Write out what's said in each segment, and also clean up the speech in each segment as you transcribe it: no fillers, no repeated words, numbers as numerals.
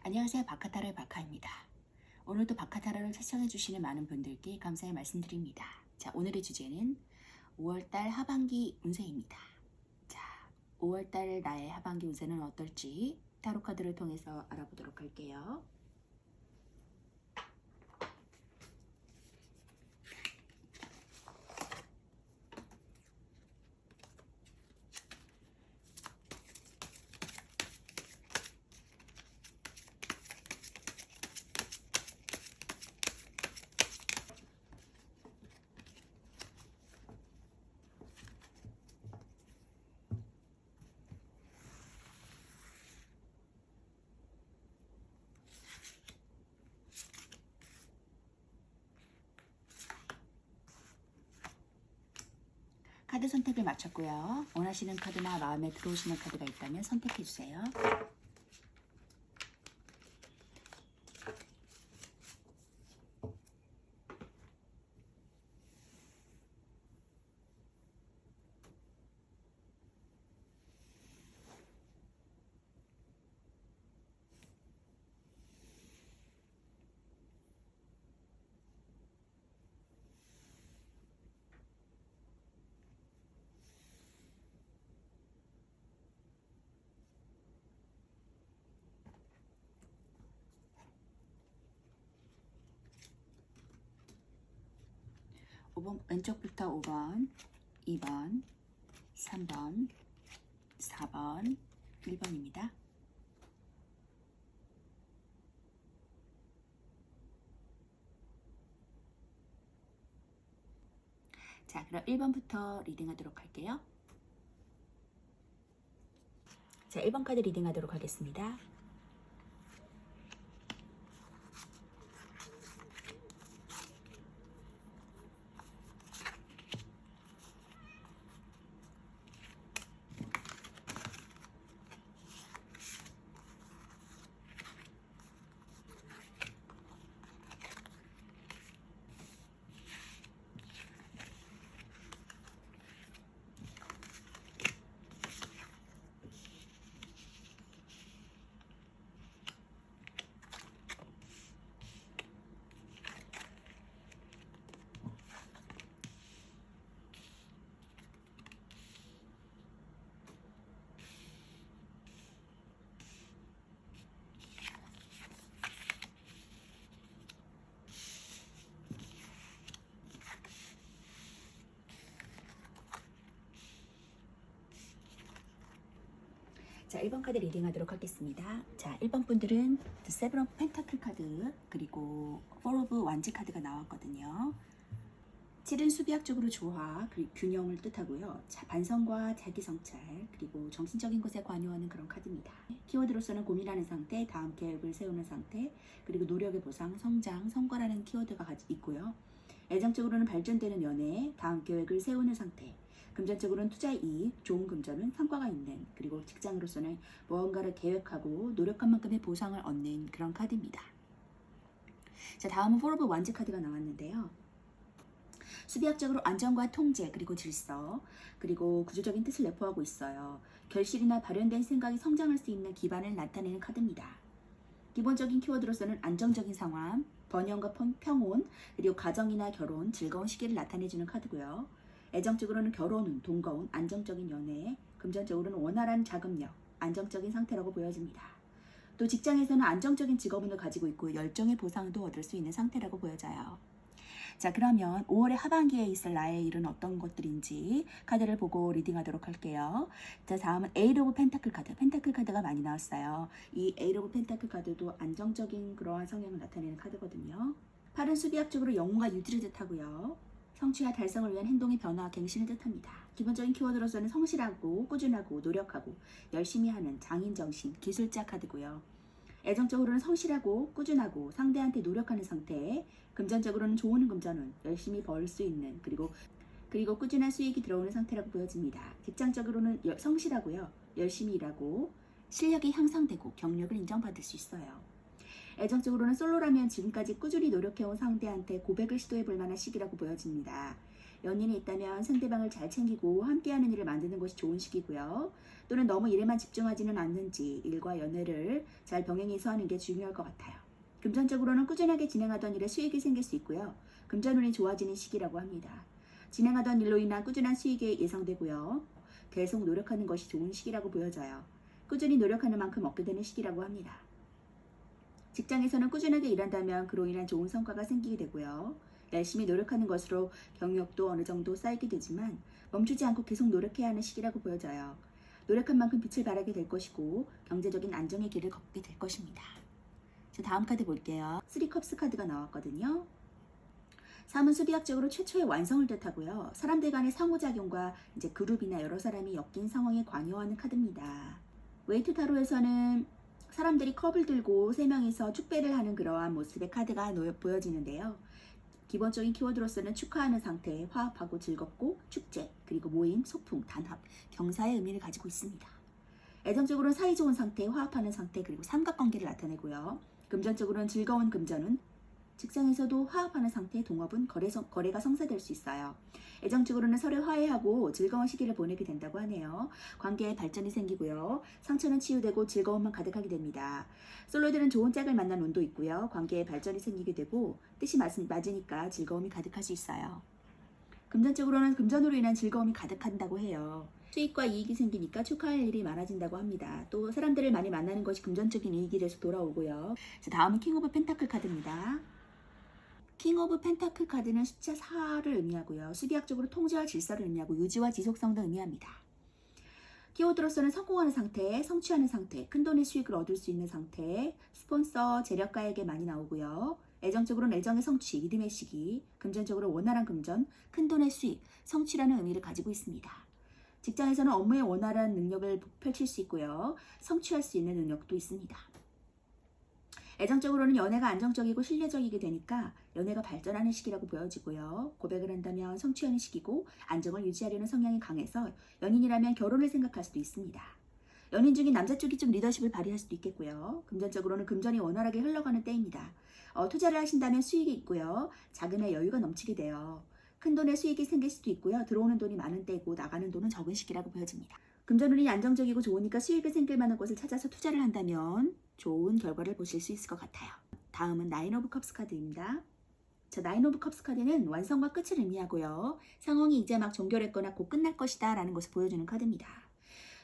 안녕하세요. 바카타로의 바카입니다. 오늘도 바카타로를 시청해주시는 많은 분들께 감사의 말씀드립니다. 자, 오늘의 주제는 5월달 하반기 운세입니다. 자, 5월달 나의 하반기 운세는 어떨지 타로 카드를 통해서 알아보도록 할게요. 카드 선택을 마쳤고요. 원하시는 카드나 마음에 들어오시는 카드가 있다면 선택해주세요. 왼쪽부터 5번, 2번, 3번, 4번, 1번입니다. 자, 그럼 1번부터 리딩하도록 할게요. 자, 1번 카드 리딩하도록 하겠습니다. 자, 1번 카드 리딩하도록 하겠습니다. 자, 1번 분들은 The Seven of Pentacle 카드 그리고 Four of Wands 카드가 나왔거든요. 7은 수비학적으로 조화, 균형을 뜻하고요. 자, 반성과 자기 성찰, 그리고 정신적인 것에 관여하는 그런 카드입니다. 키워드로서는 고민하는 상태, 다음 계획을 세우는 상태, 그리고 노력의 보상, 성장, 성과라는 키워드가 있고요. 애정적으로는 발전되는 연애, 다음 계획을 세우는 상태, 금전적으로는 투자의 이익, 좋은 금전은 성과가 있는, 그리고 직장으로서는 무언가를 계획하고 노력한 만큼의 보상을 얻는 그런 카드입니다. 자, 다음은 Four of Wands 카드가 나왔는데요. 수비학적으로 안정과 통제, 그리고 질서, 그리고 구조적인 뜻을 내포하고 있어요. 결실이나 발현된 생각이 성장할 수 있는 기반을 나타내는 카드입니다. 기본적인 키워드로서는 안정적인 상황, 번영과 평온, 그리고 가정이나 결혼, 즐거운 시기를 나타내주는 카드고요. 애정적으로는 결혼운, 동거운, 안정적인 연애, 금전적으로는 원활한 자금력, 안정적인 상태라고 보여집니다. 또 직장에서는 안정적인 직업운을 가지고 있고 열정의 보상도 얻을 수 있는 상태라고 보여져요. 자, 그러면 5월의 하반기에 있을 나의 일은 어떤 것들인지 카드를 보고 리딩하도록 할게요. 자, 다음은 Eight of Pentacle 카드. 펜타클 카드가 많이 나왔어요. 이 Eight of Pentacle 카드도 안정적인 그러한 성향을 나타내는 카드거든요. 8은 수비학적으로 영웅과 유지를 뜻하고요. 성취와 달성을 위한 행동의 변화와 갱신을 뜻합니다. 기본적인 키워드로서는 성실하고 꾸준하고 노력하고 열심히 하는 장인정신, 기술자 카드고요. 애정적으로는 성실하고 꾸준하고 상대한테 노력하는 상태, 금전적으로는 좋은 금전은 열심히 벌 수 있는, 그리고 꾸준한 수익이 들어오는 상태라고 보여집니다. 직장적으로는 성실하고요. 열심히 일하고 실력이 향상되고 경력을 인정받을 수 있어요. 애정적으로는 솔로라면 지금까지 꾸준히 노력해온 상대한테 고백을 시도해볼 만한 시기라고 보여집니다. 연인이 있다면 상대방을 잘 챙기고 함께하는 일을 만드는 것이 좋은 시기고요. 또는 너무 일에만 집중하지는 않는지 일과 연애를 잘 병행해서 하는 게 중요할 것 같아요. 금전적으로는 꾸준하게 진행하던 일에 수익이 생길 수 있고요. 금전운이 좋아지는 시기라고 합니다. 진행하던 일로 인한 꾸준한 수익이 예상되고요. 계속 노력하는 것이 좋은 시기라고 보여져요. 꾸준히 노력하는 만큼 얻게 되는 시기라고 합니다. 직장에서는 꾸준하게 일한다면 그로 인한 좋은 성과가 생기게 되고요. 열심히 노력하는 것으로 경력도 어느 정도 쌓이게 되지만 멈추지 않고 계속 노력해야 하는 시기라고 보여져요. 노력한 만큼 빛을 발하게 될 것이고 경제적인 안정의 길을 걷게 될 것입니다. 자, 다음 카드 볼게요. 3컵스 카드가 나왔거든요. 3은 수비학적으로 최초의 완성을 뜻하고요. 사람들 간의 상호작용과 이제 그룹이나 여러 사람이 엮인 상황에 관여하는 카드입니다. 웨이트 타로에서는 사람들이 컵을 들고 3명이서 축배를 하는 그러한 모습의 카드가 보여지는데요. 기본적인 키워드로서는 축하하는 상태, 화합하고 즐겁고 축제, 그리고 모임, 소풍, 단합, 경사의 의미를 가지고 있습니다. 애정적으로는 사이좋은 상태, 화합하는 상태, 그리고 삼각관계를 나타내고요. 금전적으로는 즐거운 금전운, 직장에서도 화합하는 상태의 동업은 거래가 성사될 수 있어요. 애정적으로는 서로 화해하고 즐거운 시기를 보내게 된다고 하네요. 관계에 발전이 생기고요. 상처는 치유되고 즐거움만 가득하게 됩니다. 솔로들은 좋은 짝을 만난 운도 있고요. 관계에 발전이 생기게 되고 뜻이 맞으니까 즐거움이 가득할 수 있어요. 금전적으로는 금전으로 인한 즐거움이 가득한다고 해요. 수익과 이익이 생기니까 축하할 일이 많아진다고 합니다. 또 사람들을 많이 만나는 것이 금전적인 이익이 돼서 돌아오고요. 다음은 킹 오브 펜타클 카드입니다. 킹 오브 펜타클 카드는 숫자 4를 의미하고요. 수비학적으로 통제와 질서를 의미하고 유지와 지속성도 의미합니다. 키워드로서는 성공하는 상태, 성취하는 상태, 큰돈의 수익을 얻을 수 있는 상태, 스폰서, 재력가에게 많이 나오고요. 애정적으로는 애정의 성취, 믿음의 시기, 금전적으로 원활한 금전, 큰돈의 수익, 성취라는 의미를 가지고 있습니다. 직장에서는 업무에 원활한 능력을 펼칠 수 있고요. 성취할 수 있는 능력도 있습니다. 애정적으로는 연애가 안정적이고 신뢰적이게 되니까 연애가 발전하는 시기라고 보여지고요. 고백을 한다면 성취하는 시기고 안정을 유지하려는 성향이 강해서 연인이라면 결혼을 생각할 수도 있습니다. 연인 중에 남자 쪽이 좀 리더십을 발휘할 수도 있겠고요. 금전적으로는 금전이 원활하게 흘러가는 때입니다. 투자를 하신다면 수익이 있고요. 자금의 여유가 넘치게 돼요. 큰돈의 수익이 생길 수도 있고요. 들어오는 돈이 많은 때고 나가는 돈은 적은 시기라고 보여집니다. 금전운이 안정적이고 좋으니까 수익이 생길 만한 곳을 찾아서 투자를 한다면 좋은 결과를 보실 수 있을 것 같아요. 다음은 나인 오브 컵스 카드입니다. 자, 나인 오브 컵스 카드는 완성과 끝을 의미하고요. 상황이 이제 막 종결했거나 곧 끝날 것이다 라는 것을 보여주는 카드입니다.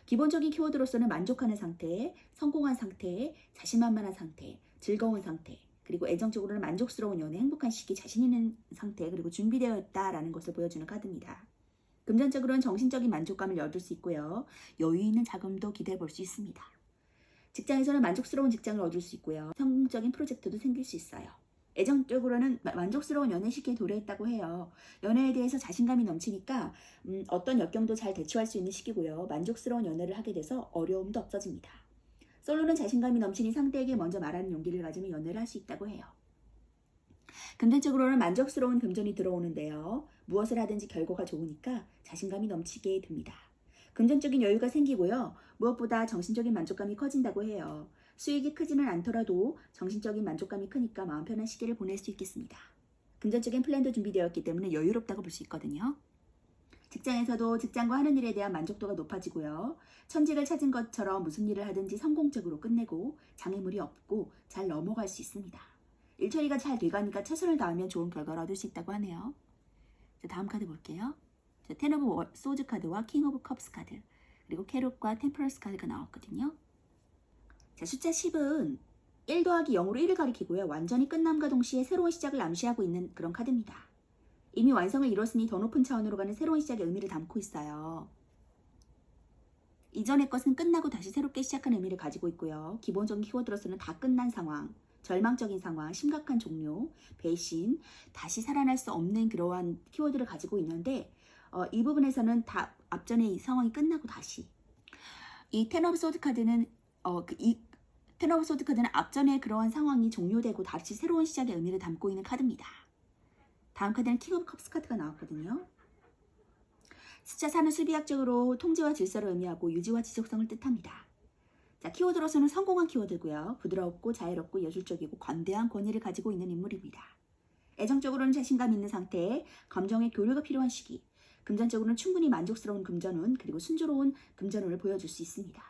기본적인 키워드로서는 만족하는 상태, 성공한 상태, 자신만만한 상태, 즐거운 상태, 그리고 애정적으로는 만족스러운 연애, 행복한 시기, 자신 있는 상태, 그리고 준비되어 있다라는 것을 보여주는 카드입니다. 금전적으로는 정신적인 만족감을 얻을 수 있고요. 여유 있는 자금도 기대해 볼 수 있습니다. 직장에서는 만족스러운 직장을 얻을 수 있고요. 성공적인 프로젝트도 생길 수 있어요. 애정적으로는 만족스러운 연애 시기에 도래했다고 해요. 연애에 대해서 자신감이 넘치니까 어떤 역경도 잘 대처할 수 있는 시기고요. 만족스러운 연애를 하게 돼서 어려움도 없어집니다. 솔로는 자신감이 넘치니 상대에게 먼저 말하는 용기를 가지면 연애를 할 수 있다고 해요. 금전적으로는 만족스러운 금전이 들어오는데요. 무엇을 하든지 결과가 좋으니까 자신감이 넘치게 됩니다. 금전적인 여유가 생기고요. 무엇보다 정신적인 만족감이 커진다고 해요. 수익이 크지는 않더라도 정신적인 만족감이 크니까 마음 편한 시기를 보낼 수 있겠습니다. 금전적인 플랜도 준비되었기 때문에 여유롭다고 볼 수 있거든요. 직장에서도 직장과 하는 일에 대한 만족도가 높아지고요. 천직을 찾은 것처럼 무슨 일을 하든지 성공적으로 끝내고 장애물이 없고 잘 넘어갈 수 있습니다. 일처리가 잘 돼가니까 최선을 다하면 좋은 결과를 얻을 수 있다고 하네요. 자, 다음 카드 볼게요. 자, 텐 오브 소즈 카드와 킹 오브 컵스 카드, 그리고 캐롯과 템퍼런스 카드가 나왔거든요. 자, 숫자 10은 1 더하기 0으로 1을 가리키고요. 완전히 끝남과 동시에 새로운 시작을 암시하고 있는 그런 카드입니다. 이미 완성을 이뤘으니 더 높은 차원으로 가는 새로운 시작의 의미를 담고 있어요. 이전의 것은 끝나고 다시 새롭게 시작하는 의미를 가지고 있고요. 기본적인 키워드로서는 다 끝난 상황, 절망적인 상황, 심각한 종료, 배신, 다시 살아날 수 없는 그러한 키워드를 가지고 있는데 이 부분에서는 다 앞전에 이 상황이 끝나고 다시 이 텐 오브 소드 카드는 텐 오브 소드 카드는 앞전에 그러한 상황이 종료되고 다시 새로운 시작의 의미를 담고 있는 카드입니다. 다음 카드는 킹 오브 컵스 카드가 나왔거든요. 숫자 4는 수비학적으로 통제와 질서를 의미하고 유지와 지속성을 뜻합니다. 자, 키워드로서는 성공한 키워드고요. 부드럽고 자유롭고 예술적이고 관대한 권위를 가지고 있는 인물입니다. 애정적으로는 자신감 있는 상태, 감정의 교류가 필요한 시기, 금전적으로는 충분히 만족스러운 금전운 그리고 순조로운 금전운을 보여줄 수 있습니다.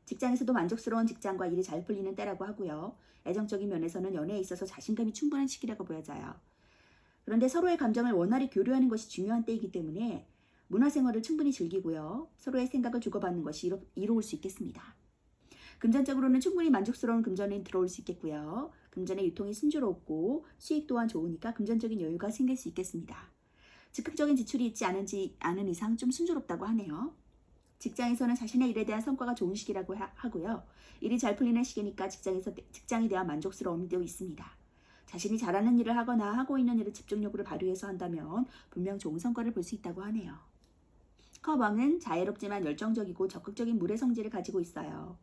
직장에서도 만족스러운 직장과 일이 잘 풀리는 때라고 하고요. 애정적인 면에서는 연애에 있어서 자신감이 충분한 시기라고 보여져요. 그런데 서로의 감정을 원활히 교류하는 것이 중요한 때이기 때문에 문화생활을 충분히 즐기고요. 서로의 생각을 주고받는 것이 이로울 수 있겠습니다. 금전적으로는 충분히 만족스러운 금전이 들어올 수 있겠고요. 금전의 유통이 순조롭고 수익 또한 좋으니까 금전적인 여유가 생길 수 있겠습니다. 즉흥적인 지출이 있지 않은 이상 좀 순조롭다고 하네요. 직장에서는 자신의 일에 대한 성과가 좋은 시기라고 하고요. 일이 잘 풀리는 시기니까 직장에 대한 만족스러움도 있습니다. 자신이 잘하는 일을 하거나 하고 있는 일을 집중력으로 발휘해서 한다면 분명 좋은 성과를 볼 수 있다고 하네요. 컵왕은 자애롭지만 열정적이고 적극적인 물의 성질을 가지고 있어요.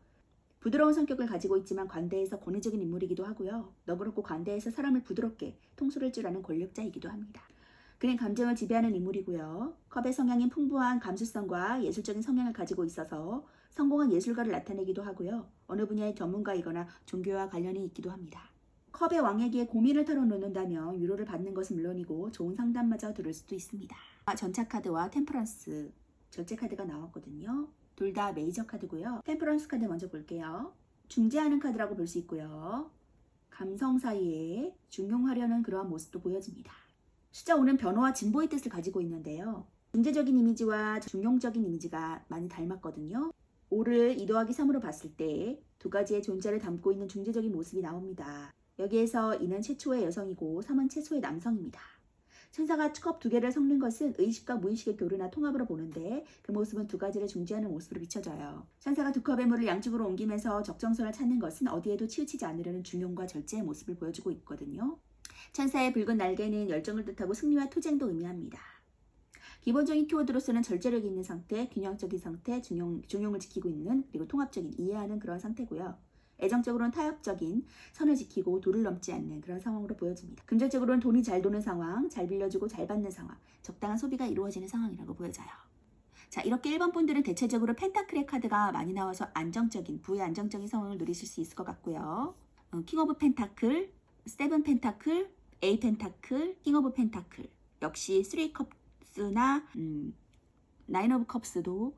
부드러운 성격을 가지고 있지만 관대해서 권위적인 인물이기도 하고요. 너그럽고 관대해서 사람을 부드럽게 통솔할 줄 아는 권력자이기도 합니다. 그는 감정을 지배하는 인물이고요. 컵의 성향인 풍부한 감수성과 예술적인 성향을 가지고 있어서 성공한 예술가를 나타내기도 하고요. 어느 분야의 전문가이거나 종교와 관련이 있기도 합니다. 컵의 왕에게 고민을 털어놓는다면 위로를 받는 것은 물론이고 좋은 상담마저 들을 수도 있습니다. 전차 카드와 템퍼런스, 절제 카드가 나왔거든요. 둘 다 메이저 카드고요. 템퍼런스 카드 먼저 볼게요. 중재하는 카드라고 볼 수 있고요. 감성 사이에 중용하려는 그러한 모습도 보여집니다. 숫자 5는 변화와 진보의 뜻을 가지고 있는데요. 중재적인 이미지와 중용적인 이미지가 많이 닮았거든요. 5를 2 더하기 3으로 봤을 때 두 가지의 존재를 담고 있는 중재적인 모습이 나옵니다. 여기에서 2는 최초의 여성이고 3은 최초의 남성입니다. 천사가 컵 두 개를 섞는 것은 의식과 무의식의 교류나 통합으로 보는데 그 모습은 두 가지를 중재하는 모습으로 비춰져요. 천사가 두 컵의 물을 양쪽으로 옮기면서 적정선을 찾는 것은 어디에도 치우치지 않으려는 중용과 절제의 모습을 보여주고 있거든요. 천사의 붉은 날개는 열정을 뜻하고 승리와 투쟁도 의미합니다. 기본적인 키워드로서는 절제력이 있는 상태, 균형적인 상태, 중용을 지키고 있는 그리고 통합적인 이해하는 그런 상태고요. 애정적으로는 타협적인 선을 지키고 도를 넘지 않는 그런 상황으로 보여집니다. 금전적으로는 돈이 잘 도는 상황, 잘 빌려주고 잘 받는 상황, 적당한 소비가 이루어지는 상황이라고 보여져요. 자, 이렇게 1번 분들은 대체적으로 펜타클의 카드가 많이 나와서 부의 안정적인 상황을 누리실 수 있을 것 같고요. 킹 오브 펜타클, 세븐 펜타클, 에이 펜타클, 킹 오브 펜타클, 역시 3컵스나 나인 오브 컵스도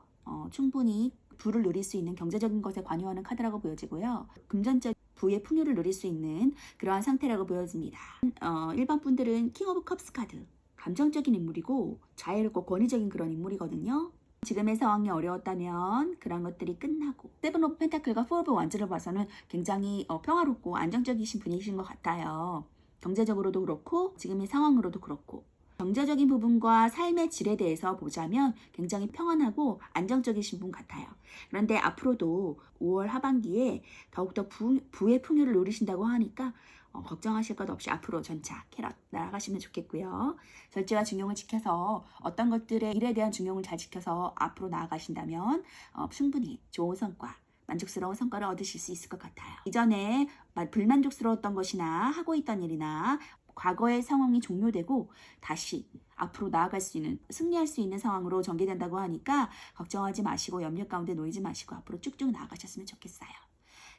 충분히 부를 누릴 수 있는 경제적인 것에 관여하는 카드라고 보여지고요. 금전적 부의 풍요를 누릴 수 있는 그러한 상태라고 보여집니다. 1번 분들은 킹 오브 컵스 카드, 감정적인 인물이고 자애롭고 권위적인 그런 인물이거든요. 지금의 상황이 어려웠다면 그런 것들이 끝나고 세븐 오브 펜타클과 포 오브 원즈를 봐서는 굉장히 평화롭고 안정적이신 분이신 것 같아요. 경제적으로도 그렇고 지금의 상황으로도 그렇고 경제적인 부분과 삶의 질에 대해서 보자면 굉장히 평안하고 안정적이신 분 같아요. 그런데 앞으로도 5월 하반기에 더욱더 부의 풍요를 누리신다고 하니까 걱정하실 것 없이 앞으로 전차 캐럿 날아가시면 좋겠고요. 절제와 중용을 지켜서 어떤 것들의 일에 대한 중용을 잘 지켜서 앞으로 나아가신다면 충분히 좋은 성과, 만족스러운 성과를 얻으실 수 있을 것 같아요. 이전에 불만족스러웠던 것이나 하고 있던 일이나 과거의 상황이 종료되고 다시 앞으로 나아갈 수 있는, 승리할 수 있는 상황으로 전개된다고 하니까 걱정하지 마시고 염려 가운데 놓이지 마시고 앞으로 쭉쭉 나아가셨으면 좋겠어요.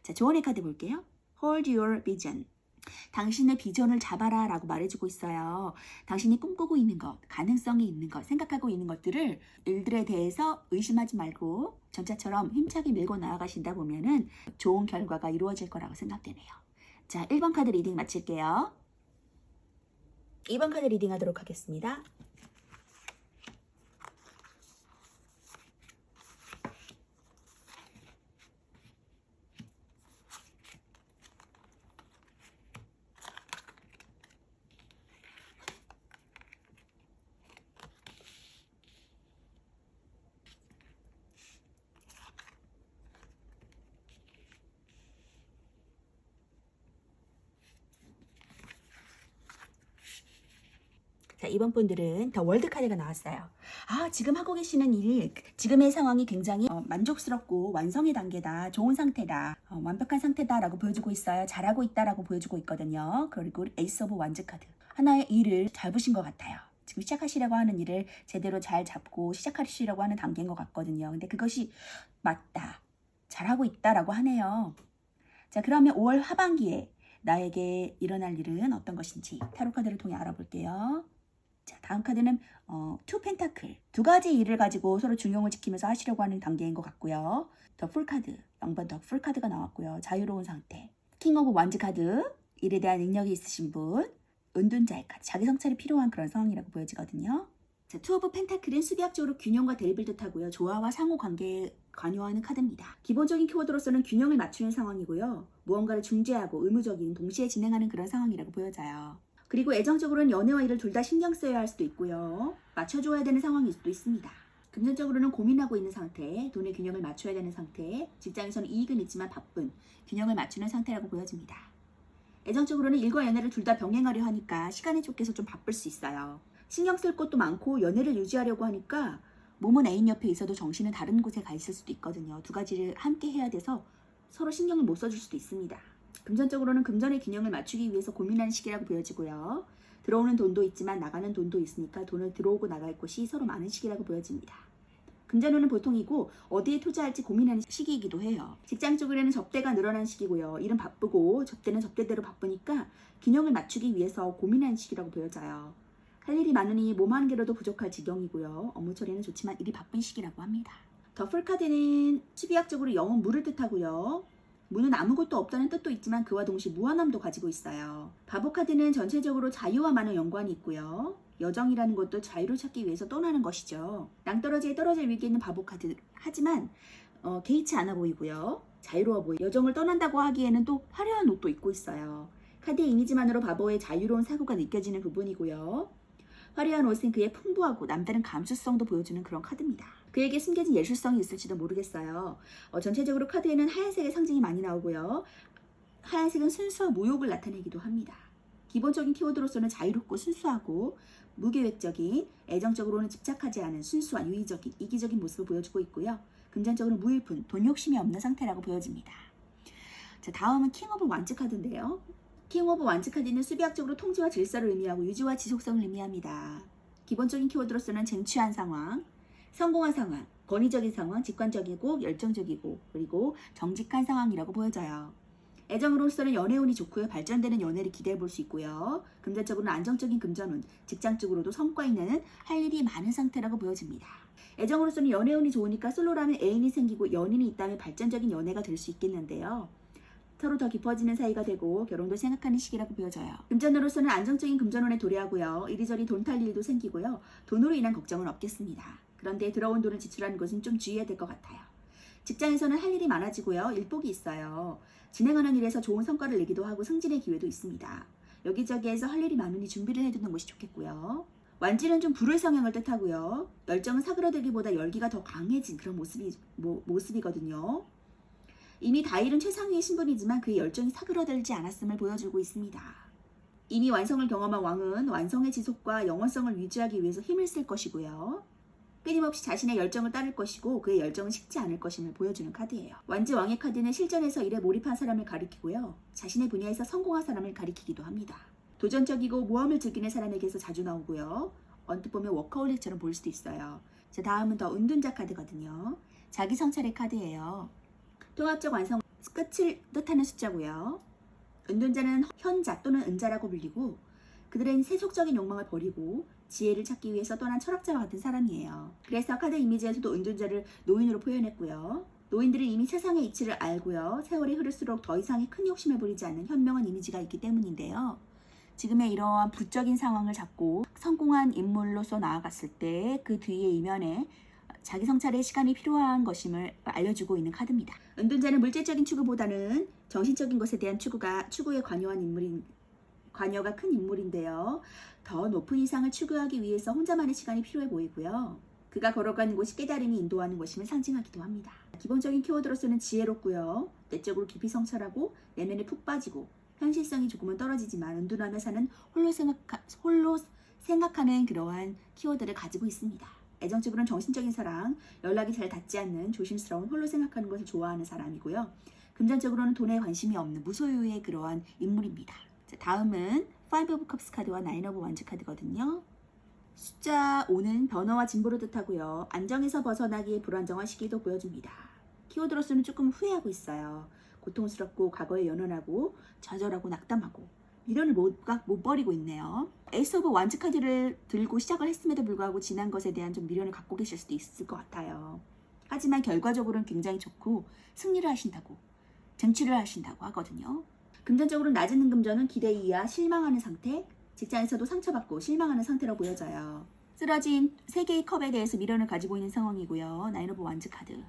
자, 조언의 카드 볼게요. Hold your vision. 당신의 비전을 잡아라 라고 말해주고 있어요. 당신이 꿈꾸고 있는 것, 가능성이 있는 것, 생각하고 있는 일들에 대해서 의심하지 말고 전차처럼 힘차게 밀고 나아가신다 보면은 좋은 결과가 이루어질 거라고 생각되네요. 자, 1번 카드 리딩 마칠게요. 2번 카드 리딩 하도록 하겠습니다. 자, 이번 분들은 더 월드 카드가 나왔어요. 지금 하고 계시는 일, 지금의 상황이 굉장히 만족스럽고 완성의 단계다, 좋은 상태다, 완벽한 상태다라고 보여주고 있어요. 잘하고 있다라고 보여주고 있거든요. 그리고 에이스 오브 완즈 카드. 하나의 일을 잡으신 것 같아요. 지금 시작하시려고 하는 일을 제대로 잘 잡고 시작하시려고 하는 단계인 것 같거든요. 근데 그것이 맞다, 잘하고 있다라고 하네요. 자, 그러면 5월 하반기에 나에게 일어날 일은 어떤 것인지 타로 카드를 통해 알아볼게요. 자, 다음 카드는 투 펜타클. 두 가지 일을 가지고 서로 중용을 지키면서 하시려고 하는 단계인 것 같고요. 더 풀 카드, 0번 더 풀 카드가 나왔고요. 자유로운 상태. 킹 오브 완즈 카드, 일에 대한 능력이 있으신 분. 은둔자의 카드, 자기 성찰이 필요한 그런 상황이라고 보여지거든요. 자, 투 오브 펜타클은 수비학적으로 균형과 대립을 뜻하고요. 조화와 상호 관계에 관여하는 카드입니다. 기본적인 키워드로서는 균형을 맞추는 상황이고요. 무언가를 중재하고 의무적인 동시에 진행하는 그런 상황이라고 보여져요. 그리고 애정적으로는 연애와 일을 둘 다 신경 써야 할 수도 있고요. 맞춰줘야 되는 상황일 수도 있습니다. 금전적으로는 고민하고 있는 상태, 돈의 균형을 맞춰야 되는 상태, 직장에서는 이익은 있지만 바쁜, 균형을 맞추는 상태라고 보여집니다. 애정적으로는 일과 연애를 둘 다 병행하려 하니까 시간에 쫓겨서 좀 바쁠 수 있어요. 신경 쓸 것도 많고 연애를 유지하려고 하니까 몸은 애인 옆에 있어도 정신은 다른 곳에 가 있을 수도 있거든요. 두 가지를 함께 해야 돼서 서로 신경을 못 써줄 수도 있습니다. 금전적으로는 금전의 균형을 맞추기 위해서 고민하는 시기라고 보여지고요. 들어오는 돈도 있지만 나가는 돈도 있으니까 돈을 들어오고 나갈 곳이 서로 많은 시기라고 보여집니다. 금전운은 보통이고 어디에 투자할지 고민하는 시기이기도 해요. 직장 쪽으로는 접대가 늘어난 시기고요. 일은 바쁘고 접대는 접대대로 바쁘니까 균형을 맞추기 위해서 고민하는 시기라고 보여져요. 할 일이 많으니 몸 한 개로도 부족할 지경이고요. 업무 처리는 좋지만 일이 바쁜 시기라고 합니다. 더 풀 카드는 수비학적으로 영은 물을 뜻하고요. 무는 아무것도 없다는 뜻도 있지만 그와 동시에 무한함도 가지고 있어요. 바보 카드는 전체적으로 자유와 많은 연관이 있고요. 여정이라는 것도 자유를 찾기 위해서 떠나는 것이죠. 낭떠러지에 떨어질 위기에 있는 바보 카드. 하지만 개의치 않아 보이고요. 자유로워 보여. 여정을 떠난다고 하기에는 또 화려한 옷도 입고 있어요. 카드의 이미지만으로 바보의 자유로운 사고가 느껴지는 부분이고요. 화려한 옷은 그의 풍부하고 남다른 감수성도 보여주는 그런 카드입니다. 그에게 숨겨진 예술성이 있을지도 모르겠어요. 전체적으로 카드에는 하얀색의 상징이 많이 나오고요. 하얀색은 순수와 무욕을 나타내기도 합니다. 기본적인 키워드로서는 자유롭고 순수하고 무계획적인, 애정적으로는 집착하지 않은 순수한 유의적인, 이기적인 모습을 보여주고 있고요. 금전적으로 무일푼, 돈 욕심이 없는 상태라고 보여집니다. 자, 다음은 킹 오브 완즈 카드인데요. 킹 오브 완즈 카드는 수비학적으로 통지와 질서를 의미하고 유지와 지속성을 의미합니다. 기본적인 키워드로서는 쟁취한 상황, 성공한 상황, 권위적인 상황, 직관적이고 열정적이고 그리고 정직한 상황이라고 보여져요. 애정으로서는 연애운이 좋고요. 발전되는 연애를 기대해 볼 수 있고요. 금전적으로는 안정적인 금전운, 직장적으로도 성과 있는 할 일이 많은 상태라고 보여집니다. 애정으로서는 연애운이 좋으니까 솔로라면 애인이 생기고 연인이 있다면 발전적인 연애가 될 수 있겠는데요. 서로 더 깊어지는 사이가 되고 결혼도 생각하는 시기라고 보여져요. 금전으로서는 안정적인 금전운에 도래하고요. 이리저리 돈 탈 일도 생기고요. 돈으로 인한 걱정은 없겠습니다. 그런데 들어온 돈을 지출하는 것은 좀 주의해야 될 것 같아요. 직장에서는 할 일이 많아지고요. 일복이 있어요. 진행하는 일에서 좋은 성과를 내기도 하고 승진의 기회도 있습니다. 여기저기에서 할 일이 많으니 준비를 해두는 것이 좋겠고요. 완지는 좀 불의 성향을 뜻하고요. 열정은 사그라들기보다 열기가 더 강해진 그런 모습이거든요. 이미 다 잃은 최상위의 신분이지만 그의 열정이 사그라들지 않았음을 보여주고 있습니다. 이미 완성을 경험한 왕은 완성의 지속과 영원성을 유지하기 위해서 힘을 쓸 것이고요. 끊임없이 자신의 열정을 따를 것이고 그의 열정은 식지 않을 것임을 보여주는 카드예요. 완지 왕의 카드는 실전에서 일에 몰입한 사람을 가리키고요. 자신의 분야에서 성공한 사람을 가리키기도 합니다. 도전적이고 모험을 즐기는 사람에게서 자주 나오고요. 언뜻 보면 워커홀릭처럼 보일 수도 있어요. 자, 다음은 더 은둔자 카드거든요. 자기 성찰의 카드예요. 통합적 완성, 끝을 뜻하는 숫자고요. 은둔자는 현자 또는 은자라고 불리고 그들은 세속적인 욕망을 버리고 지혜를 찾기 위해서 떠난 철학자와 같은 사람이에요. 그래서 카드 이미지에서도 은둔자를 노인으로 표현했고요. 노인들은 이미 세상의 이치를 알고요. 세월이 흐를수록 더 이상의 큰 욕심을 부리지 않는 현명한 이미지가 있기 때문인데요. 지금의 이러한 부적인 상황을 잡고 성공한 인물로서 나아갔을 때 그 뒤의 이면에 자기 성찰의 시간이 필요한 것임을 알려주고 있는 카드입니다. 은둔자는 물질적인 추구보다는 정신적인 것에 대한 추구에 관여가 큰 인물인데요. 더 높은 이상을 추구하기 위해서 혼자만의 시간이 필요해 보이고요. 그가 걸어가는 곳이 깨달음이 인도하는 것임을 상징하기도 합니다. 기본적인 키워드로서는 지혜롭고요. 내적으로 깊이 성찰하고 내면에 푹 빠지고 현실성이 조금은 떨어지지만 은둔하며 사는 홀로 생각하는 그러한 키워드를 가지고 있습니다. 애정적으로는 정신적인 사랑, 연락이 잘 닿지 않는 조심스러운 홀로 생각하는 것을 좋아하는 사람이고요. 금전적으로는 돈에 관심이 없는 무소유의 그러한 인물입니다. 자, 다음은 5 of Cups 카드와 9 of Wands 카드거든요. 숫자 5는 변화와 진보를 뜻하고요. 안정에서 벗어나기에 불안정한 시기도 보여줍니다. 키워드로서는 조금 후회하고 있어요. 고통스럽고 과거에 연연하고 좌절하고 낙담하고 미련을 못 버리고 있네요. 에이스 오브 완즈 카드를 들고 시작을 했음에도 불구하고 지난 것에 대한 좀 미련을 갖고 계실 수도 있을 것 같아요. 하지만 결과적으로는 굉장히 좋고 승리를 하신다고, 쟁취를 하신다고 하거든요. 금전적으로 낮은 금전은 기대 이하 실망하는 상태, 직장에서도 상처받고 실망하는 상태로 보여져요. 쓰러진 3개의 컵에 대해서 미련을 가지고 있는 상황이고요. 나인 오브 완즈 카드.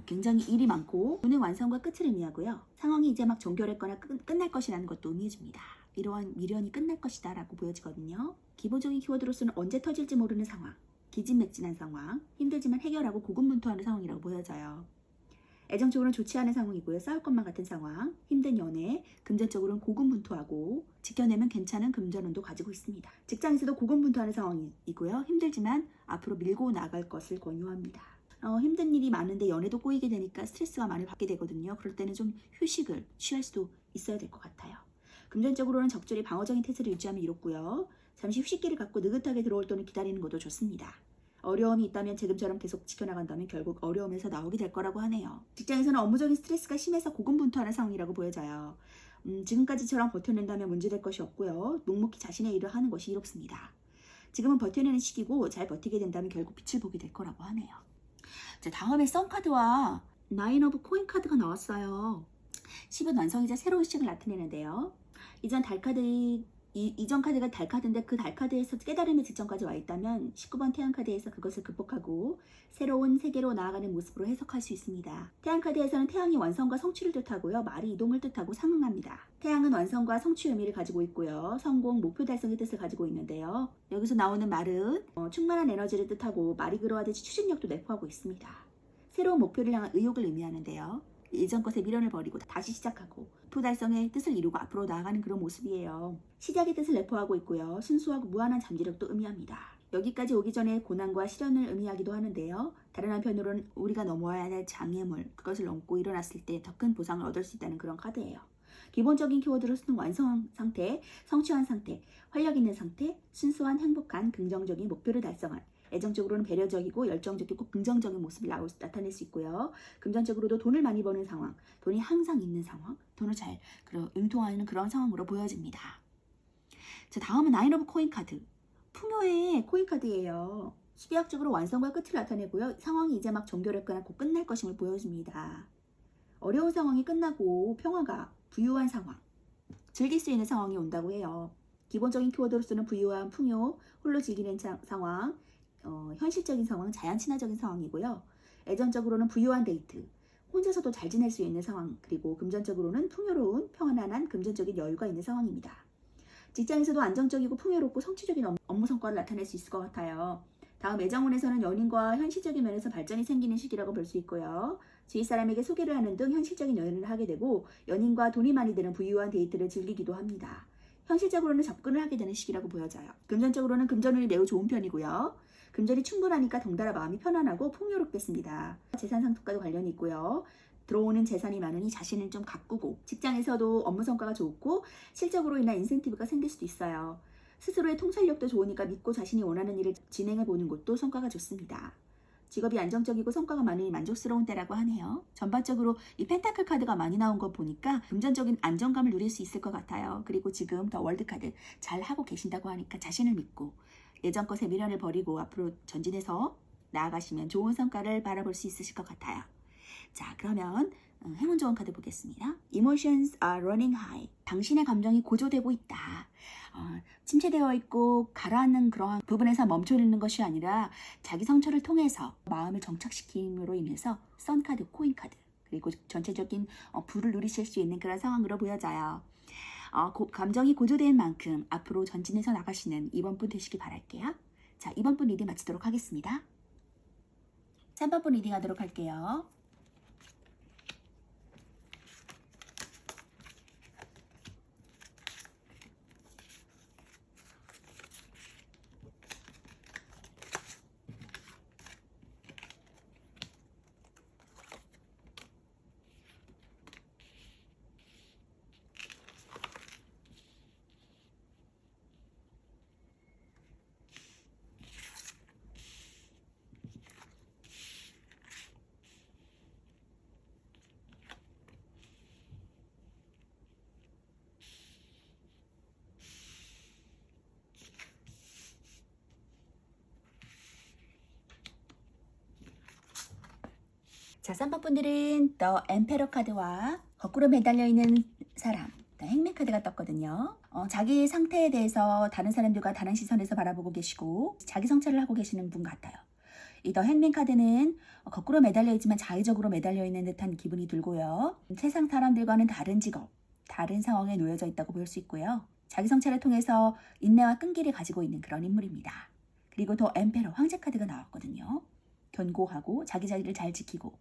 굉장히 일이 많고 운의 완성과 끝을 의미하고요. 상황이 이제 막 종결했거나 끝날 것이라는 것도 의미해줍니다. 이러한 미련이 끝날 것이다 라고 보여지거든요. 기본적인 키워드로서는 언제 터질지 모르는 상황, 기진맥진한 상황, 힘들지만 해결하고 고군분투하는 상황이라고 보여져요. 애정적으로는 좋지 않은 상황이고요. 싸울 것만 같은 상황, 힘든 연애, 금전적으로는 고군분투하고 지켜내면 괜찮은 금전운도 가지고 있습니다. 직장에서도 고군분투하는 상황이고요. 힘들지만 앞으로 밀고 나갈 것을 권유합니다. 힘든 일이 많은데 연애도 꼬이게 되니까 스트레스가 많이 받게 되거든요. 그럴 때는 좀 휴식을 취할 수도 있어야 될 것 같아요. 금전적으로는 적절히 방어적인 태세를 유지하면 이롭고요. 잠시 휴식기를 갖고 느긋하게 들어올 돈을 기다리는 것도 좋습니다. 어려움이 있다면 지금처럼 계속 지켜나간다면 결국 어려움에서 나오게 될 거라고 하네요. 직장에서는 업무적인 스트레스가 심해서 고군분투하는 상황이라고 보여져요. 지금까지처럼 버텨낸다면 문제될 것이 없고요. 묵묵히 자신의 일을 하는 것이 이롭습니다. 지금은 버텨내는 시기고 잘 버티게 된다면 결국 빛을 보게 될 거라고 하네요. 자, 다음에 썬카드와 나인 오브 코인 카드가 나왔어요. 10은 완성이자 새로운 시작을 나타내는데요. 이전 카드가 달카드인데 그 달카드에서 깨달음의 지점까지 와 있다면 19번 태양카드에서 그것을 극복하고 새로운 세계로 나아가는 모습으로 해석할 수 있습니다. 태양카드에서는 태양이 완성과 성취를 뜻하고요. 말이 이동을 뜻하고 상응합니다. 태양은 완성과 성취 의미를 가지고 있고요. 성공, 목표 달성의 뜻을 가지고 있는데요. 여기서 나오는 말은 충만한 에너지를 뜻하고 말이 그러하듯이 추진력도 내포하고 있습니다. 새로운 목표를 향한 의욕을 의미하는데요. 이전 것에 미련을 버리고 다시 시작하고 목표 달성의 뜻을 이루고 앞으로 나아가는 그런 모습이에요. 시작의 뜻을 내포하고 있고요. 순수하고 무한한 잠재력도 의미합니다. 여기까지 오기 전에 고난과 시련을 의미하기도 하는데요. 다른 한편으로는 우리가 넘어야 할 장애물, 그것을 넘고 일어났을 때 더 큰 보상을 얻을 수 있다는 그런 카드예요. 기본적인 키워드로서는 완성한 상태, 성취한 상태, 활력 있는 상태, 순수한 행복한 긍정적인 목표를 달성한, 애정적으로는 배려적이고 열정적이고 긍정적인 모습을 나타낼 수 있고요. 금전적으로도 돈을 많이 버는 상황, 돈이 항상 있는 상황, 돈을 잘 융통하는 그런 상황으로 보여집니다. 자, 다음은 나인 오브 코인 카드. 풍요의 코인 카드예요. 수비학적으로 완성과 끝을 나타내고요. 상황이 이제 막 종결했거나 곧 끝날 것임을 보여줍니다. 어려운 상황이 끝나고 평화가 부유한 상황, 즐길 수 있는 상황이 온다고 해요. 기본적인 키워드로서는 부유한 풍요, 홀로 즐기는 상황, 현실적인 상황, 자연 친화적인 상황이고요. 애정적으로는 부유한 데이트, 혼자서도 잘 지낼 수 있는 상황, 그리고 금전적으로는 풍요로운, 편안한 금전적인 여유가 있는 상황입니다. 직장에서도 안정적이고 풍요롭고 성취적인 업무 성과를 나타낼 수 있을 것 같아요. 다음 애정운에서는 연인과 현실적인 면에서 발전이 생기는 시기라고 볼 수 있고요. 주위 사람에게 소개를 하는 등 현실적인 연애를 하게 되고 연인과 돈이 많이 드는 부유한 데이트를 즐기기도 합니다. 현실적으로는 접근을 하게 되는 시기라고 보여져요. 금전적으로는 금전운이 매우 좋은 편이고요. 금전이 충분하니까 덩달아 마음이 편안하고 풍요롭겠습니다. 재산 상속과도 관련이 있고요. 들어오는 재산이 많으니 자신을 좀 가꾸고 직장에서도 업무 성과가 좋고 실적으로 인한 인센티브가 생길 수도 있어요. 스스로의 통찰력도 좋으니까 믿고 자신이 원하는 일을 진행해 보는 것도 성과가 좋습니다. 직업이 안정적이고 성과가 많으니 만족스러운 때라고 하네요. 전반적으로 이 펜타클 카드가 많이 나온 거 보니까 금전적인 안정감을 누릴 수 있을 것 같아요. 그리고 지금 더 월드 카드 잘 하고 계신다고 하니까 자신을 믿고 예전 것에 미련을 버리고 앞으로 전진해서 나아가시면 좋은 성과를 바라볼 수 있으실 것 같아요. 자, 그러면 행운 좋은 카드 보겠습니다. Emotions are running high. 당신의 감정이 고조되고 있다. 침체되어 있고 가라앉는 그러한 부분에서 멈춰 있는 것이 아니라 자기 성찰을 통해서 마음을 정착시킴으로 인해서 선 카드, 코인 카드 그리고 전체적인 부를 누리실 수 있는 그런 상황으로 보여져요. 감정이 고조된 만큼 앞으로 전진해서 나가시는 이번 분 되시기 바랄게요. 자, 이번 분 리딩 마치도록 하겠습니다. 3번 분 리딩 하도록 할게요. 자, 3번 분들은 더 엠페러 카드와 거꾸로 매달려 있는 사람, 행맨 카드가 떴거든요. 자기 상태에 대해서 다른 사람들과 다른 시선에서 바라보고 계시고 자기 성찰을 하고 계시는 분 같아요. 이 더 행맨 카드는 거꾸로 매달려 있지만 자의적으로 매달려 있는 듯한 기분이 들고요. 세상 사람들과는 다른 직업, 다른 상황에 놓여져 있다고 볼 수 있고요. 자기 성찰을 통해서 인내와 끈기를 가지고 있는 그런 인물입니다. 그리고 더 엠페러 황제 카드가 나왔거든요. 견고하고 자기 자리를 잘 지키고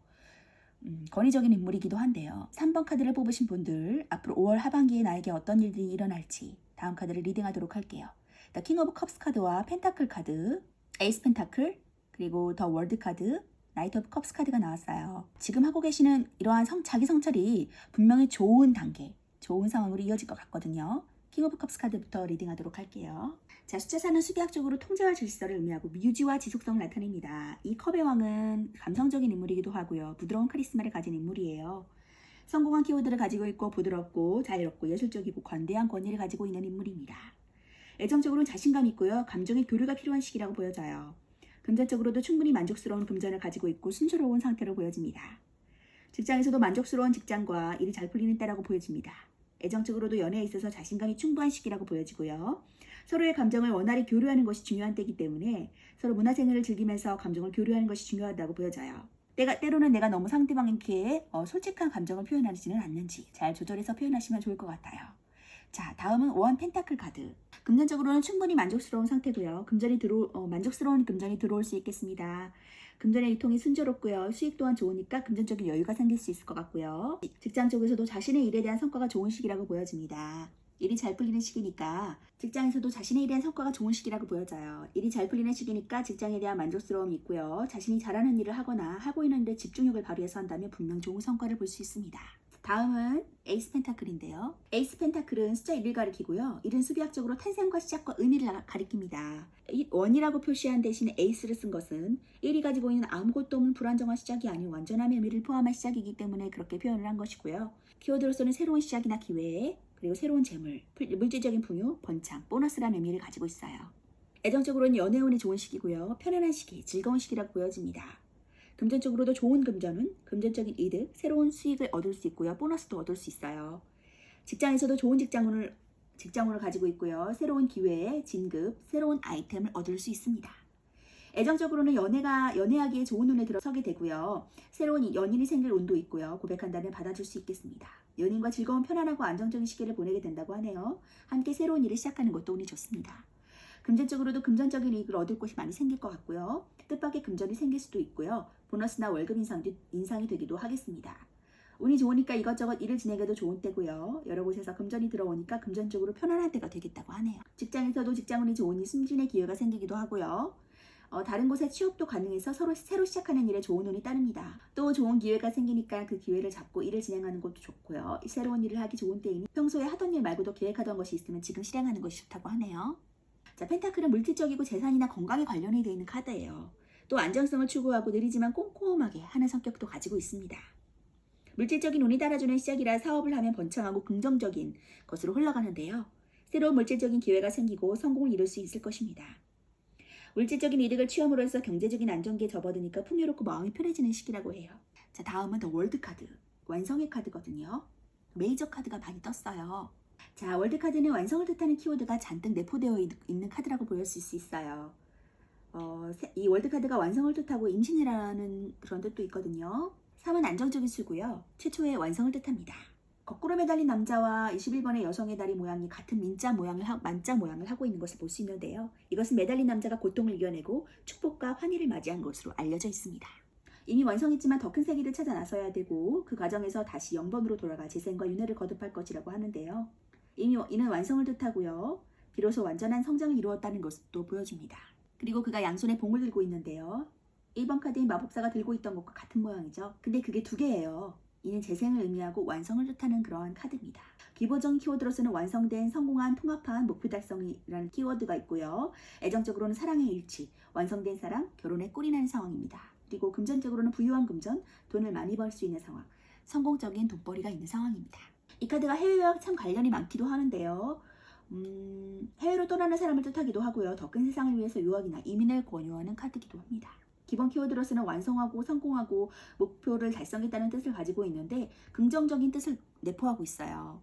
권위적인 인물이기도 한데요. 3번 카드를 뽑으신 분들 앞으로 5월 하반기에 나에게 어떤 일들이 일어날지 다음 카드를 리딩하도록 할게요. 더 킹 오브 컵스 카드와 펜타클 카드, 에이스 펜타클, 그리고 더 월드 카드, 나이트 오브 컵스 카드가 나왔어요. 지금 하고 계시는 이러한 자기 성찰이 분명히 좋은 단계, 좋은 상황으로 이어질 것 같거든요. 킹 오브 컵스 카드부터 리딩하도록 할게요. 자, 숫자사는 수비학적으로 통제와 질서를 의미하고 유지와 지속성을 나타냅니다. 이 컵의 왕은 감성적인 인물이기도 하고요. 부드러운 카리스마를 가진 인물이에요. 성공한 키워드를 가지고 있고 부드럽고 자유롭고 예술적이고 관대한 권위를 가지고 있는 인물입니다. 애정적으로는 자신감 있고요. 감정의 교류가 필요한 시기라고 보여져요. 금전적으로도 충분히 만족스러운 금전을 가지고 있고 순조로운 상태로 보여집니다. 직장에서도 만족스러운 직장과 일이 잘 풀리는 때라고 보여집니다. 애정적으로도 연애에 있어서 자신감이 충분한 시기라고 보여지고요. 서로의 감정을 원활히 교류하는 것이 중요한 때이기 때문에 서로 문화생활을 즐기면서 감정을 교류하는 것이 중요하다고 보여져요. 때로는 내가 너무 상대방에게 솔직한 감정을 표현하지는 않는지 잘 조절해서 표현하시면 좋을 것 같아요. 자, 다음은 원 펜타클 카드. 금전적으로는 충분히 만족스러운 상태고요. 만족스러운 금전이 들어올 수 있겠습니다. 금전의 유통이 순조롭고요. 수익 또한 좋으니까 금전적인 여유가 생길 수 있을 것 같고요. 직장 쪽에서도 자신의 일에 대한 성과가 좋은 시기라고 보여집니다. 일이 잘 풀리는 시기니까 직장에서도 자신의 일에 대한 성과가 좋은 시기라고 보여져요. 일이 잘 풀리는 시기니까 직장에 대한 만족스러움이 있고요. 자신이 잘하는 일을 하거나 하고 있는 데 집중력을 발휘해서 한다면 분명 좋은 성과를 볼 수 있습니다. 다음은 에이스 펜타클인데요. 에이스 펜타클은 숫자 1을 가리키고요. 1은 수비학적으로 탄생과 시작과 의미를 가리킵니다. 원이라고 표시한 대신에 에이스를 쓴 것은 1이 가지고 있는 아무것도 없는 불안정한 시작이 아닌 완전한 의미를 포함한 시작이기 때문에 그렇게 표현을 한 것이고요. 키워드로서는 새로운 시작이나 기회, 그리고 새로운 재물, 물질적인 풍요, 번창, 보너스라는 의미를 가지고 있어요. 애정적으로는 연애운이 좋은 시기고요. 편안한 시기, 즐거운 시기라고 보여집니다. 금전적으로도 좋은 금전은 금전적인 이득, 새로운 수익을 얻을 수 있고요. 보너스도 얻을 수 있어요. 직장에서도 좋은 직장운을 가지고 있고요. 새로운 기회, 진급, 새로운 아이템을 얻을 수 있습니다. 애정적으로는 연애하기에 좋은 운에 들어서게 되고요. 새로운 연인이 생길 운도 있고요. 고백한다면 받아줄 수 있겠습니다. 연인과 즐거운 편안하고 안정적인 시기를 보내게 된다고 하네요. 함께 새로운 일을 시작하는 것도 운이 좋습니다. 금전적으로도 금전적인 이익을 얻을 곳이 많이 생길 것 같고요. 뜻밖의 금전이 생길 수도 있고요. 보너스나 월급 인상이 되기도 하겠습니다. 운이 좋으니까 이것저것 일을 진행해도 좋은 때고요. 여러 곳에서 금전이 들어오니까 금전적으로 편안한 때가 되겠다고 하네요. 직장에서도 직장운이 좋으니 승진의 기회가 생기기도 하고요. 다른 곳에 취업도 가능해서 새로 시작하는 일에 좋은 운이 따릅니다. 또 좋은 기회가 생기니까 그 기회를 잡고 일을 진행하는 것도 좋고요. 새로운 일을 하기 좋은 때이니 평소에 하던 일 말고도 계획하던 것이 있으면 지금 실행하는 것이 좋다고 하네요. 자, 펜타클은 물질적이고 재산이나 건강에 관련이 되어 있는 카드예요. 또 안정성을 추구하고 느리지만 꼼꼼하게 하는 성격도 가지고 있습니다. 물질적인 운이 따라주는 시작이라 사업을 하면 번창하고 긍정적인 것으로 흘러가는데요. 새로운 물질적인 기회가 생기고 성공을 이룰 수 있을 것입니다. 물질적인 이득을 취함으로 해서 경제적인 안정기에 접어드니까 풍요롭고 마음이 편해지는 시기라고 해요. 자, 다음은 더 월드 카드. 완성의 카드거든요. 메이저 카드가 많이 떴어요. 자, 월드 카드는 완성을 뜻하는 키워드가 잔뜩 내포되어 있는 카드라고 보일 수 있어요. 이 월드 카드가 완성을 뜻하고 임신이라는 그런 뜻도 있거든요. 3은 안정적인 수고요. 최초의 완성을 뜻합니다. 거꾸로 매달린 남자와 21번의 여성의 다리 모양이 같은 만자 모양을 하고 있는 것을 볼 수 있는데요. 이것은 매달린 남자가 고통을 이겨내고 축복과 환희를 맞이한 것으로 알려져 있습니다. 이미 완성했지만 더 큰 세계를 찾아 나서야 되고 그 과정에서 다시 0번으로 돌아가 재생과 윤회를 거듭할 것이라고 하는데요. 이는 완성을 뜻하고요. 비로소 완전한 성장을 이루었다는 것도 보여줍니다. 그리고 그가 양손에 봉을 들고 있는데요. 1번 카드인 마법사가 들고 있던 것과 같은 모양이죠. 근데 그게 두 개예요. 이는 재생을 의미하고 완성을 뜻하는 그러한 카드입니다. 기본적인 키워드로서는 완성된, 성공한, 통합한, 목표 달성이라는 키워드가 있고요. 애정적으로는 사랑의 일치, 완성된 사랑, 결혼에 꿀이 나는 상황입니다. 그리고 금전적으로는 부유한 금전, 돈을 많이 벌 수 있는 상황, 성공적인 돈벌이가 있는 상황입니다. 이 카드가 해외와 참 관련이 많기도 하는데요. 해외로 떠나는 사람을 뜻하기도 하고요. 더 큰 세상을 위해서 유학이나 이민을 권유하는 카드이기도 합니다. 기본 키워드로서는 완성하고 성공하고 목표를 달성했다는 뜻을 가지고 있는데 긍정적인 뜻을 내포하고 있어요.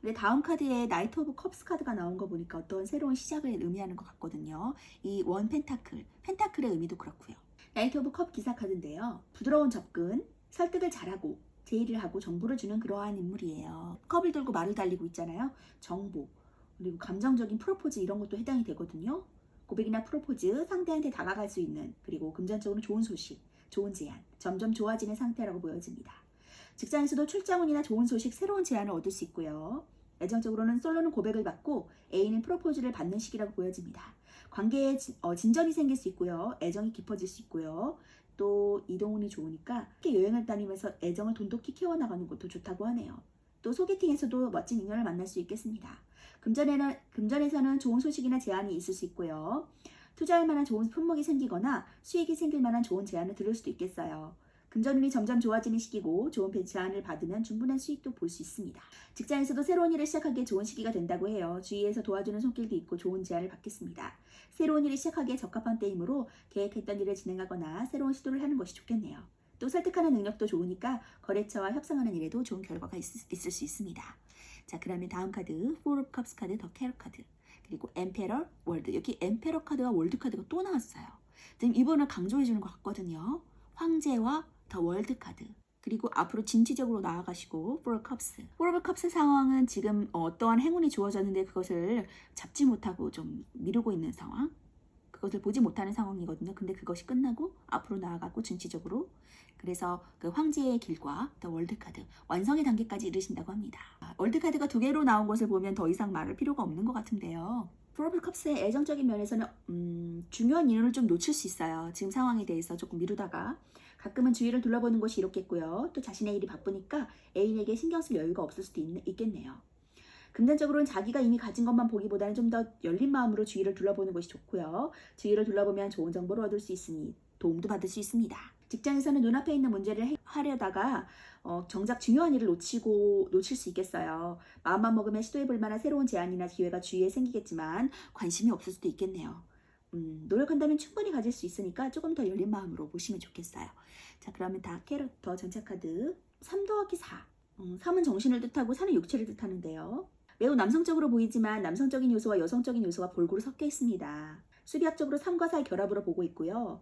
근데 다음 카드에 나이트 오브 컵스 카드가 나온 거 보니까 어떤 새로운 시작을 의미하는 것 같거든요. 이 원 펜타클, 펜타클의 의미도 그렇고요. 나이트 오브 컵 기사 카드인데요. 부드러운 접근, 설득을 잘하고 제의를 하고 정보를 주는 그러한 인물이에요. 컵을 들고 말을 달리고 있잖아요. 정보, 그리고 감정적인 프로포즈 이런 것도 해당이 되거든요. 고백이나 프로포즈, 상대한테 다가갈 수 있는, 그리고 금전적으로 좋은 소식, 좋은 제안, 점점 좋아지는 상태라고 보여집니다. 직장에서도 출장운이나 좋은 소식, 새로운 제안을 얻을 수 있고요. 애정적으로는 솔로는 고백을 받고 A는 프로포즈를 받는 시기라고 보여집니다. 관계에 진전이 생길 수 있고요. 애정이 깊어질 수 있고요. 또 이동운이 좋으니까 여행을 다니면서 애정을 돈독히 키워나가는 것도 좋다고 하네요. 또 소개팅에서도 멋진 인연을 만날 수 있겠습니다. 금전에서는 좋은 소식이나 제안이 있을 수 있고요. 투자할 만한 좋은 품목이 생기거나 수익이 생길 만한 좋은 제안을 들을 수도 있겠어요. 금전운이 점점 좋아지는 시기고 좋은 제안을 받으면 충분한 수익도 볼 수 있습니다. 직장에서도 새로운 일을 시작하기에 좋은 시기가 된다고 해요. 주위에서 도와주는 손길도 있고 좋은 제안을 받겠습니다. 새로운 일을 시작하기에 적합한 때이므로 계획했던 일을 진행하거나 새로운 시도를 하는 것이 좋겠네요. 또 설득하는 능력도 좋으니까 거래처와 협상하는 일에도 좋은 결과가 있을 수 있습니다. 자, 그러면 다음 카드 포 오브 컵스 카드, 더 캐럿 카드, 그리고 엠페러, 월드. 여기 엠페러 카드와 월드 카드가 또 나왔어요. 지금 이번을 강조해 주는 것 같거든요. 황제와 더 월드 카드. 그리고 앞으로 진취적으로 나아가시고 포 오브 컵스. 포 오브 컵스 상황은 지금 어떠한 행운이 주어졌는데 그것을 잡지 못하고 좀 미루고 있는 상황. 그것을 보지 못하는 상황이거든요. 근데 그것이 끝나고 앞으로 나아가고 진취적으로. 그래서 그 황제의 길과 더 월드 카드, 완성의 단계까지 이르신다고 합니다. 월드 카드가 2개로 나온 것을 보면 더 이상 말할 필요가 없는 것 같은데요. 포 오브 컵스의 애정적인 면에서는 중요한 인연을 좀 놓칠 수 있어요. 지금 상황에 대해서 조금 미루다가 가끔은 주위를 둘러보는 것이 이롭겠고요. 또 자신의 일이 바쁘니까 애인에게 신경 쓸 여유가 없을 수도 있겠네요. 금전적으로는 자기가 이미 가진 것만 보기보다는 좀 더 열린 마음으로 주위를 둘러보는 것이 좋고요. 주위를 둘러보면 좋은 정보를 얻을 수 있으니 도움도 받을 수 있습니다. 직장에서는 눈앞에 있는 문제를 하려다가 정작 중요한 일을 놓칠 수 있겠어요. 마음만 먹으면 시도해볼 만한 새로운 제안이나 기회가 주위에 생기겠지만 관심이 없을 수도 있겠네요. 노력한다면 충분히 가질 수 있으니까 조금 더 열린 마음으로 보시면 좋겠어요. 자, 그러면 다 캐릭터 전체 카드 3 더하기 4. 3은 정신을 뜻하고 4는 육체를 뜻하는데요. 매우 남성적으로 보이지만 남성적인 요소와 여성적인 요소가 골고루 섞여 있습니다. 수리학적으로 3과 4의 결합으로 보고 있고요.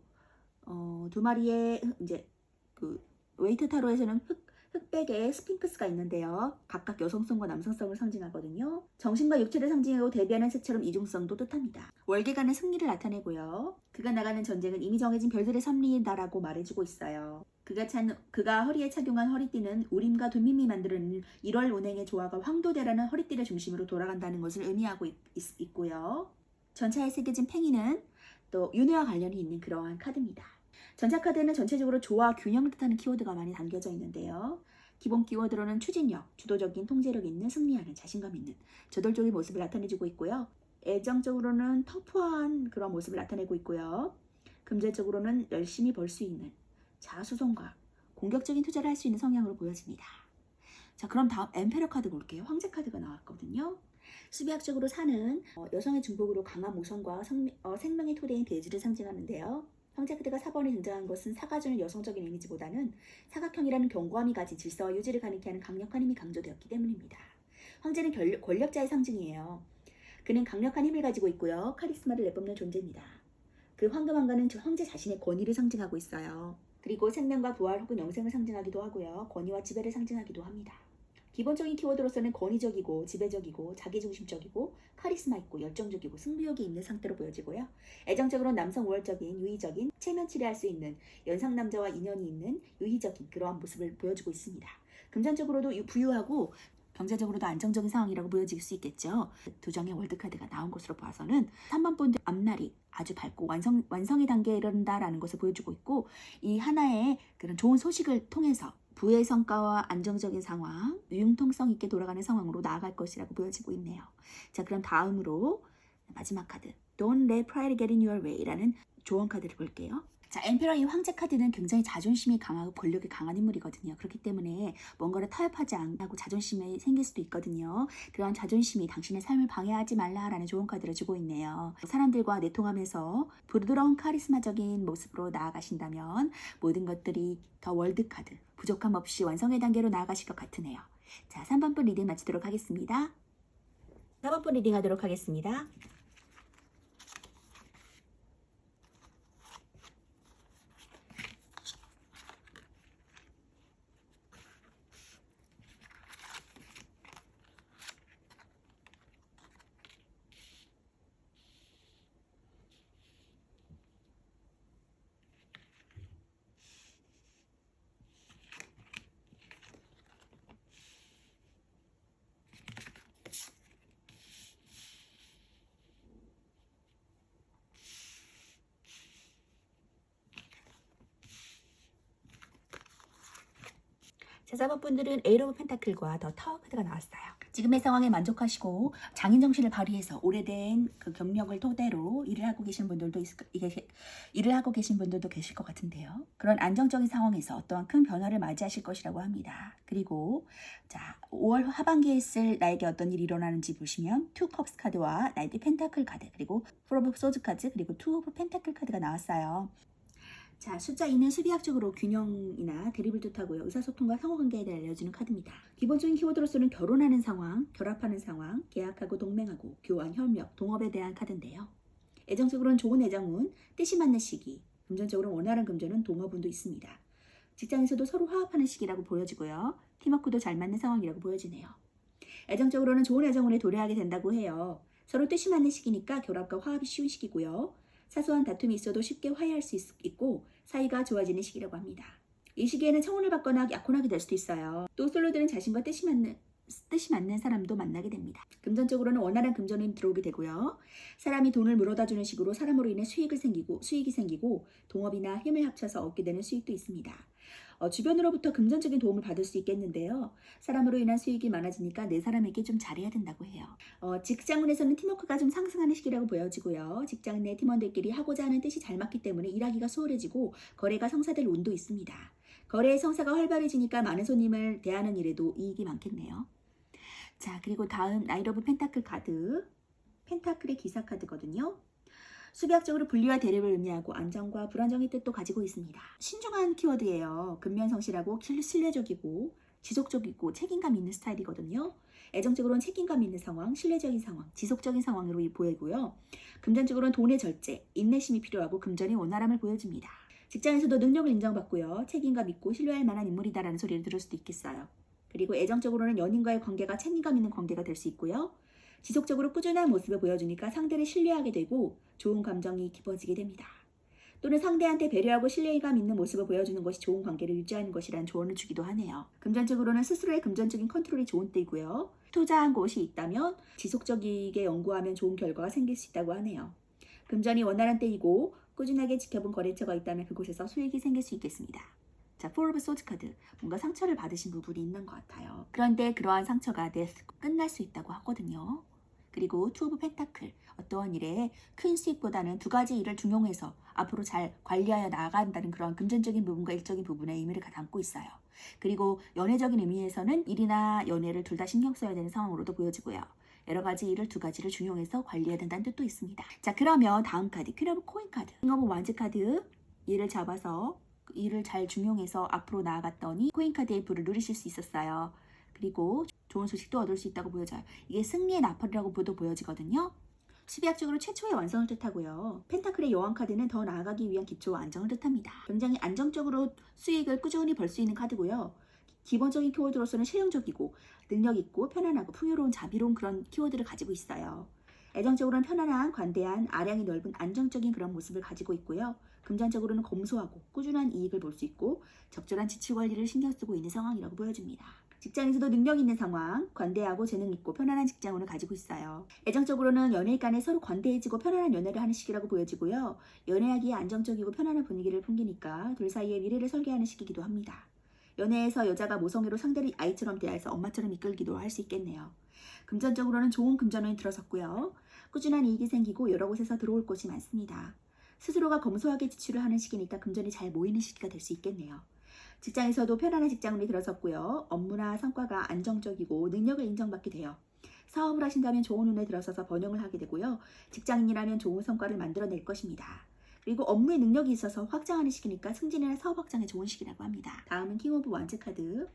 두 마리의 이제 그 웨이트 타로에서는 흑백에 스핑크스가 있는데요. 각각 여성성과 남성성을 상징하거든요. 정신과 육체를 상징하고 대비하는 새처럼 이중성도 뜻합니다. 월계관은 승리를 나타내고요. 그가 나가는 전쟁은 이미 정해진 별들의 섭리다라고 말해주고 있어요. 그가 허리에 착용한 허리띠는 우림과 둠밈이 만드는 1월 운행의 조화가 황도대라는 허리띠를 중심으로 돌아간다는 것을 의미하고 있고요. 전차에 새겨진 팽이는 또 윤회와 관련이 있는 그러한 카드입니다. 전차 카드는 전체적으로 조화, 균형을 뜻하는 키워드가 많이 담겨져 있는데요. 기본 키워드로는 추진력, 주도적인 통제력 있는, 승리하는, 자신감 있는, 저돌적인 모습을 나타내주고 있고요. 애정적으로는 터프한 그런 모습을 나타내고 있고요. 금전적으로는 열심히 벌 수 있는, 자수성가, 공격적인 투자를 할 수 있는 성향으로 보여집니다. 자, 그럼 다음 엠페러 카드 볼게요. 황제 카드가 나왔거든요. 수비학적으로 사는 여성의 중복으로 강한 모성과 생명의 토대인 대지를 상징하는데요. 황제 카드가 4번에 등장한 것은 사가 주는 여성적인 이미지보다는 사각형이라는 견고함이 가진 질서와 유지를 가리게 하는 강력한 힘이 강조되었기 때문입니다. 황제는 권력자의 상징이에요. 그는 강력한 힘을 가지고 있고요. 카리스마를 내뿜는 존재입니다. 그 황금왕관은 황제 자신의 권위를 상징하고 있어요. 그리고 생명과 부활 혹은 영생을 상징하기도 하고요. 권위와 지배를 상징하기도 합니다. 기본적인 키워드로서는 권위적이고 지배적이고 자기중심적이고 카리스마 있고 열정적이고 승부욕이 있는 상태로 보여지고요. 애정적으로는 남성 우월적인 유의적인 체면치레할 수 있는 연상남자와 인연이 있는 유희적인 그러한 모습을 보여주고 있습니다. 금전적으로도 부유하고 경제적으로도 안정적인 상황이라고 보여질 수 있겠죠. 두 장의 월드카드가 나온 것으로 봐서는 3번 본드 앞날이 아주 밝고 완성의 단계에 이른다라는 것을 보여주고 있고, 이 하나의 그런 좋은 소식을 통해서 부의 성과와 안정적인 상황, 융통성 있게 돌아가는 상황으로 나아갈 것이라고 보여지고 있네요. 자, 그럼 다음으로 마지막 카드 Don't let pride get in your way 라는 조언 카드를 볼게요. 자, 엠페러의 황제 카드는 굉장히 자존심이 강하고 권력이 강한 인물이거든요. 그렇기 때문에 뭔가를 타협하지 않고 자존심이 생길 수도 있거든요. 그런 자존심이 당신의 삶을 방해하지 말라라는 좋은 카드를 주고 있네요. 사람들과 내통하면서 부드러운 카리스마적인 모습으로 나아가신다면 모든 것들이 더 월드 카드, 부족함 없이 완성의 단계로 나아가실 것 같으네요. 자, 3번분 리딩 마치도록 하겠습니다. 4번분 리딩 하도록 하겠습니다. 자, 4번 분들은 에이트 오브 펜타클과 더 타워 카드가 나왔어요. 지금의 상황에 만족하시고 장인 정신을 발휘해서 오래된 그 경력을 토대로 일을 하고 계신 분들도 일을 하고 계신 분들도 계실 것 같은데요. 그런 안정적인 상황에서 어떠한 큰 변화를 맞이하실 것이라고 합니다. 그리고 자, 5월 하반기에 있을 나에게 어떤 일이 일어나는지 보시면 투 컵스 카드와 나이트 펜타클 카드, 그리고 4 오브 소드 카드, 그리고 2 오브 펜타클 카드가 나왔어요. 자, 숫자 2는 수비학적으로 균형이나 대립을 뜻하고요. 의사소통과 상호관계에 대해 알려주는 카드입니다. 기본적인 키워드로서는 결혼하는 상황, 결합하는 상황, 계약하고 동맹하고, 교환, 협력, 동업에 대한 카드인데요. 애정적으로는 좋은 애정운, 뜻이 맞는 시기, 금전적으로 원활한 금전은 동업운도 있습니다. 직장에서도 서로 화합하는 시기라고 보여지고요. 팀워크도 잘 맞는 상황이라고 보여지네요. 애정적으로는 좋은 애정운에 도래하게 된다고 해요. 서로 뜻이 맞는 시기니까 결합과 화합이 쉬운 시기고요. 사소한 다툼이 있어도 쉽게 화해할 수 있고 사이가 좋아지는 시기라고 합니다. 이 시기에는 청혼을 받거나 약혼하게 될 수도 있어요. 또 솔로들은 자신과 뜻이 맞는 사람도 만나게 됩니다. 금전적으로는 원활한 금전이 들어오게 되고요. 사람이 돈을 물어다주는 식으로 사람으로 인해 수익이 생기고 동업이나 힘을 합쳐서 얻게 되는 수익도 있습니다. 주변으로부터 금전적인 도움을 받을 수 있겠는데요. 사람으로 인한 수익이 많아지니까 내 사람에게 좀 잘해야 된다고 해요. 직장운에서는 팀워크가 좀 상승하는 시기라고 보여지고요. 직장 내 팀원들끼리 하고자 하는 뜻이 잘 맞기 때문에 일하기가 수월해지고 거래가 성사될 운도 있습니다. 거래의 성사가 활발해지니까 많은 손님을 대하는 일에도 이익이 많겠네요. 자, 그리고 다음 나이트 오브 펜타클 카드. 펜타클의 기사 카드거든요. 수비학적으로 분리와 대립을 의미하고 안정과 불안정의 뜻도 가지고 있습니다. 신중한 키워드예요. 근면성실하고 신뢰적이고 지속적이고 책임감 있는 스타일이거든요. 애정적으로는 책임감 있는 상황, 신뢰적인 상황, 지속적인 상황으로 보이고요. 금전적으로는 돈의 절제, 인내심이 필요하고 금전의 원활함을 보여줍니다. 직장에서도 능력을 인정받고요. 책임감 있고 신뢰할 만한 인물이다라는 소리를 들을 수도 있겠어요. 그리고 애정적으로는 연인과의 관계가 책임감 있는 관계가 될 수 있고요. 지속적으로 꾸준한 모습을 보여주니까 상대를 신뢰하게 되고 좋은 감정이 깊어지게 됩니다. 또는 상대한테 배려하고 신뢰감 있는 모습을 보여주는 것이 좋은 관계를 유지하는 것이라는 조언을 주기도 하네요. 금전적으로는 스스로의 금전적인 컨트롤이 좋은 때이고요. 투자한 곳이 있다면 지속적이게 연구하면 좋은 결과가 생길 수 있다고 하네요. 금전이 원활한 때이고 꾸준하게 지켜본 거래처가 있다면 그곳에서 수익이 생길 수 있겠습니다. 자, 4 오브 소드 카드. 뭔가 상처를 받으신 부분이 있는 것 같아요. 그런데 그러한 상처가 끝날 수 있다고 하거든요. 그리고 2 오브 펜타클. 어떠한 일에 큰 수익보다는 두 가지 일을 중용해서 앞으로 잘 관리하여 나아간다는 그런 금전적인 부분과 일적인 부분의 의미를 담고 있어요. 그리고 연애적인 의미에서는 일이나 연애를 둘 다 신경 써야 되는 상황으로도 보여지고요. 여러 가지 일을 두 가지를 중용해서 관리해야 된다는 뜻도 있습니다. 자, 그러면 다음 카드, 퀸 오브 코인 카드. 킹 오브 완즈 카드. 일을 잡아서 일을 잘 중용해서 앞으로 나아갔더니 코인 카드의 불을 누리실 수 있었어요. 그리고 좋은 소식도 얻을 수 있다고 보여져요. 이게 승리의 나팔이라고 보여지거든요. 수비학적으로 최초의 완성을 뜻하고요. 펜타클의 여왕 카드는 더 나아가기 위한 기초와 안정을 뜻합니다. 굉장히 안정적으로 수익을 꾸준히 벌 수 있는 카드고요. 기본적인 키워드로서는 실용적이고 능력 있고 편안하고 풍요로운 자비로운 그런 키워드를 가지고 있어요. 애정적으로는 편안한, 관대한, 아량이 넓은 안정적인 그런 모습을 가지고 있고요. 금전적으로는 검소하고 꾸준한 이익을 볼 수 있고 적절한 지출 관리를 신경 쓰고 있는 상황이라고 보여집니다. 직장에서도 능력 있는 상황, 관대하고 재능 있고 편안한 직장운을 가지고 있어요. 애정적으로는 연애 간에 서로 관대해지고 편안한 연애를 하는 시기라고 보여지고요. 연애하기에 안정적이고 편안한 분위기를 풍기니까 둘 사이에 미래를 설계하는 시기이기도 합니다. 연애에서 여자가 모성애로 상대를 아이처럼 대해서 엄마처럼 이끌기도 할 수 있겠네요. 금전적으로는 좋은 금전운이 들어섰고요. 꾸준한 이익이 생기고 여러 곳에서 들어올 곳이 많습니다. 스스로가 검소하게 지출을 하는 시기니까 금전이 잘 모이는 시기가 될 수 있겠네요. 직장에서도 편안한 직장운이 들어섰고요. 업무나 성과가 안정적이고 능력을 인정받게 돼요. 사업을 하신다면 좋은 운에 들어서서 번영을 하게 되고요. 직장인이라면 좋은 성과를 만들어낼 것입니다. 그리고 업무의 능력이 있어서 확장하는 시기니까 승진이나 사업 확장에 좋은 시기라고 합니다. 다음은 킹 오브 원즈 카드.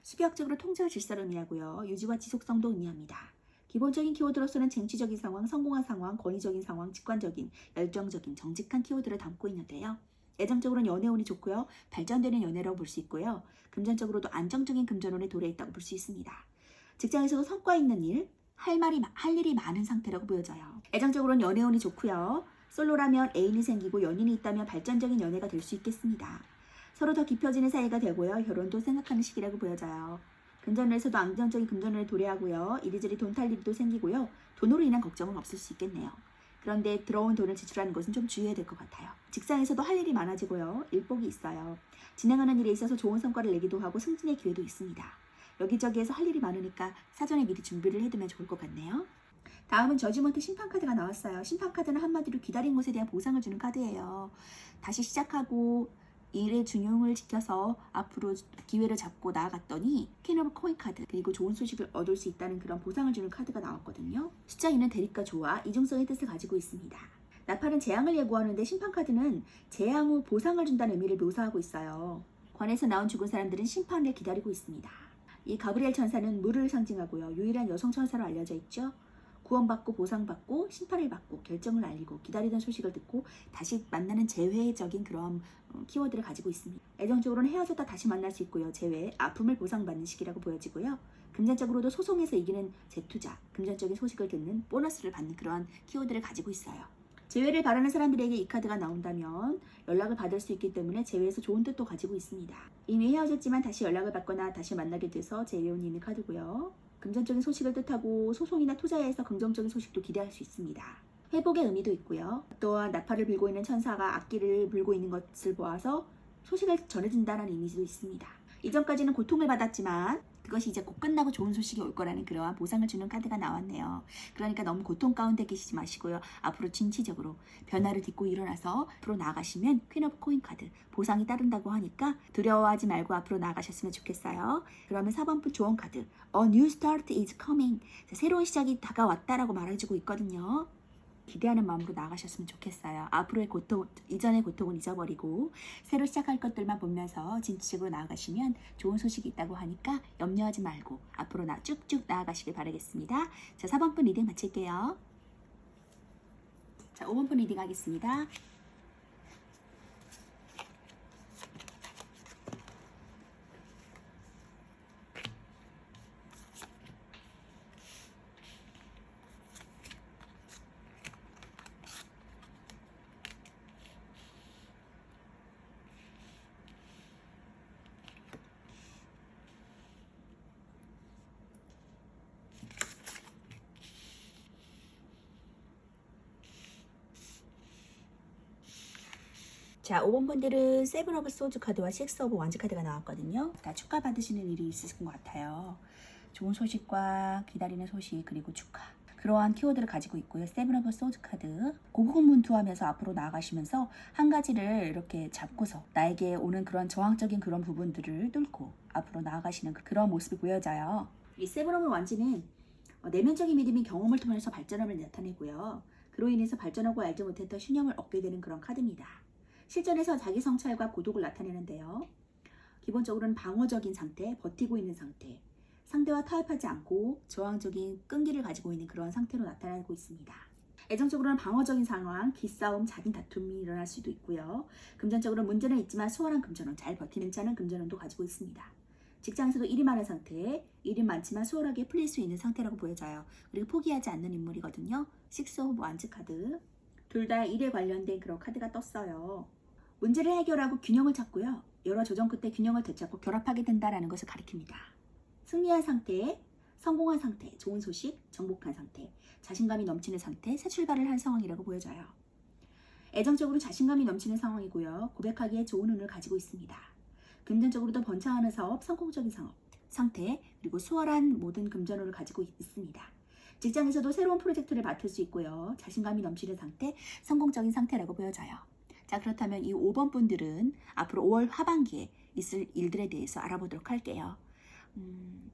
수비학적으로 통제와 질서를 의미하고요. 유지와 지속성도 의미합니다. 기본적인 키워드로서는 쟁취적인 상황, 성공한 상황, 권위적인 상황, 직관적인, 열정적인, 정직한 키워드를 담고 있는데요. 애정적으로는 연애운이 좋고요. 발전되는 연애라고 볼 수 있고요. 금전적으로도 안정적인 금전운에 도래했다고 볼 수 있습니다. 직장에서도 성과 있는 일, 할 일이 많은 상태라고 보여져요. 애정적으로는 연애운이 좋고요. 솔로라면 애인이 생기고 연인이 있다면 발전적인 연애가 될 수 있겠습니다. 서로 더 깊어지는 사이가 되고요. 결혼도 생각하는 시기라고 보여져요. 금전운에서도 안정적인 금전운에 도래하고요. 이리저리 돈 탈 일도 생기고요. 돈으로 인한 걱정은 없을 수 있겠네요. 그런데 들어온 돈을 지출하는 것은 좀 주의해야 될 것 같아요. 직장에서도 할 일이 많아지고요. 일복이 있어요. 진행하는 일에 있어서 좋은 성과를 내기도 하고 승진의 기회도 있습니다. 여기저기에서 할 일이 많으니까 사전에 미리 준비를 해두면 좋을 것 같네요. 다음은 저지먼트 심판카드가 나왔어요. 심판카드는 한마디로 기다린 것에 대한 보상을 주는 카드예요. 다시 시작하고 일의 균형을 지켜서 앞으로 기회를 잡고 나아갔더니 퀸 오브 코인 카드, 그리고 좋은 소식을 얻을 수 있다는 그런 보상을 주는 카드가 나왔거든요. 숫자 2는 대립과 조화, 이중성의 뜻을 가지고 있습니다. 나팔은 재앙을 예고하는데 심판카드는 재앙 후 보상을 준다는 의미를 묘사하고 있어요. 관에서 나온 죽은 사람들은 심판을 기다리고 있습니다. 이 가브리엘 천사는 물을 상징하고요. 유일한 여성 천사로 알려져 있죠. 구원받고 보상받고 심판을 받고 결정을 알리고 기다리던 소식을 듣고 다시 만나는 재회적인 그런 키워드를 가지고 있습니다. 애정적으로는 헤어졌다 다시 만날 수 있고요. 재회, 아픔을 보상받는 시기라고 보여지고요. 금전적으로도 소송에서 이기는 재투자, 금전적인 소식을 듣는 보너스를 받는 그런 키워드를 가지고 있어요. 재회를 바라는 사람들에게 이 카드가 나온다면 연락을 받을 수 있기 때문에 재회에서 좋은 뜻도 가지고 있습니다. 이미 헤어졌지만 다시 연락을 받거나 다시 만나게 돼서 재회운이 있는 카드고요. 금전적인 소식을 뜻하고 소송이나 투자에서 긍정적인 소식도 기대할 수 있습니다. 회복의 의미도 있고요. 또한 나팔을 불고 있는 천사가 악기를 불고 있는 것을 보아서 소식을 전해준다는 의미도 있습니다. 이전까지는 고통을 받았지만 그것이 이제 곧 끝나고 좋은 소식이 올 거라는 그러한 보상을 주는 카드가 나왔네요. 그러니까 너무 고통 가운데 계시지 마시고요. 앞으로 진취적으로 변화를 딛고 일어나서 앞으로 나아가시면 퀸 오브 코인 카드 보상이 따른다고 하니까 두려워하지 말고 앞으로 나아가셨으면 좋겠어요. 그러면 4번분 조언 카드 A new start is coming. 새로운 시작이 다가왔다라고 말해주고 있거든요. 기대하는 마음으로 나아가셨으면 좋겠어요. 앞으로의 고통, 이전의 고통은 잊어버리고 새로 시작할 것들만 보면서 진취적으로 나아가시면 좋은 소식이 있다고 하니까 염려하지 말고 앞으로 쭉쭉 나아가시길 바라겠습니다. 자, 4번분 리딩 마칠게요. 자, 5번분 리딩 하겠습니다. 자, 5번 분들은 세븐 오브 소드 카드와 식스 오브 원즈 카드가 나왔거든요. 다 축하받으시는 일이 있으실 것 같아요. 좋은 소식과 기다리는 소식, 그리고 축하. 그러한 키워드를 가지고 있고요. 세븐 오브 소드 카드. 고군분투하면서 앞으로 나아가시면서 한 가지를 이렇게 잡고서 나에게 오는 그런 저항적인 그런 부분들을 뚫고 앞으로 나아가시는 그런 모습이 보여져요. 이 세븐 오브 원즈는 내면적인 믿음이 경험을 통해서 발전함을 나타내고요. 그로 인해서 발전하고 알지 못했던 신념을 얻게 되는 그런 카드입니다. 실전에서 자기 성찰과 고독을 나타내는데요. 기본적으로는 방어적인 상태, 버티고 있는 상태, 상대와 타협하지 않고 저항적인 끈기를 가지고 있는 그런 상태로 나타나고 있습니다. 애정적으로는 방어적인 상황, 기싸움, 잦은 다툼이 일어날 수도 있고요. 금전적으로는 문제는 있지만 수월한 금전운, 잘 버티는 차는 금전운도 가지고 있습니다. 직장에서도 일이 많은 상태, 일이 많지만 수월하게 풀릴 수 있는 상태라고 보여져요. 그리고 포기하지 않는 인물이거든요. 식스 오브 원즈 카드. 둘 다 일에 관련된 그런 카드가 떴어요. 문제를 해결하고 균형을 찾고요. 여러 조정 끝에 균형을 되찾고 결합하게 된다는 것을 가리킵니다. 승리한 상태, 성공한 상태, 좋은 소식, 정복한 상태, 자신감이 넘치는 상태, 새 출발을 한 상황이라고 보여져요. 애정적으로 자신감이 넘치는 상황이고요. 고백하기에 좋은 운을 가지고 있습니다. 금전적으로도 번창하는 사업, 성공적인 사업, 상태, 그리고 수월한 모든 금전운을 가지고 있습니다. 직장에서도 새로운 프로젝트를 맡을 수 있고요. 자신감이 넘치는 상태, 성공적인 상태라고 보여져요. 자, 그렇다면 이 5번 분들은 앞으로 5월 하반기에 있을 일들에 대해서 알아보도록 할게요.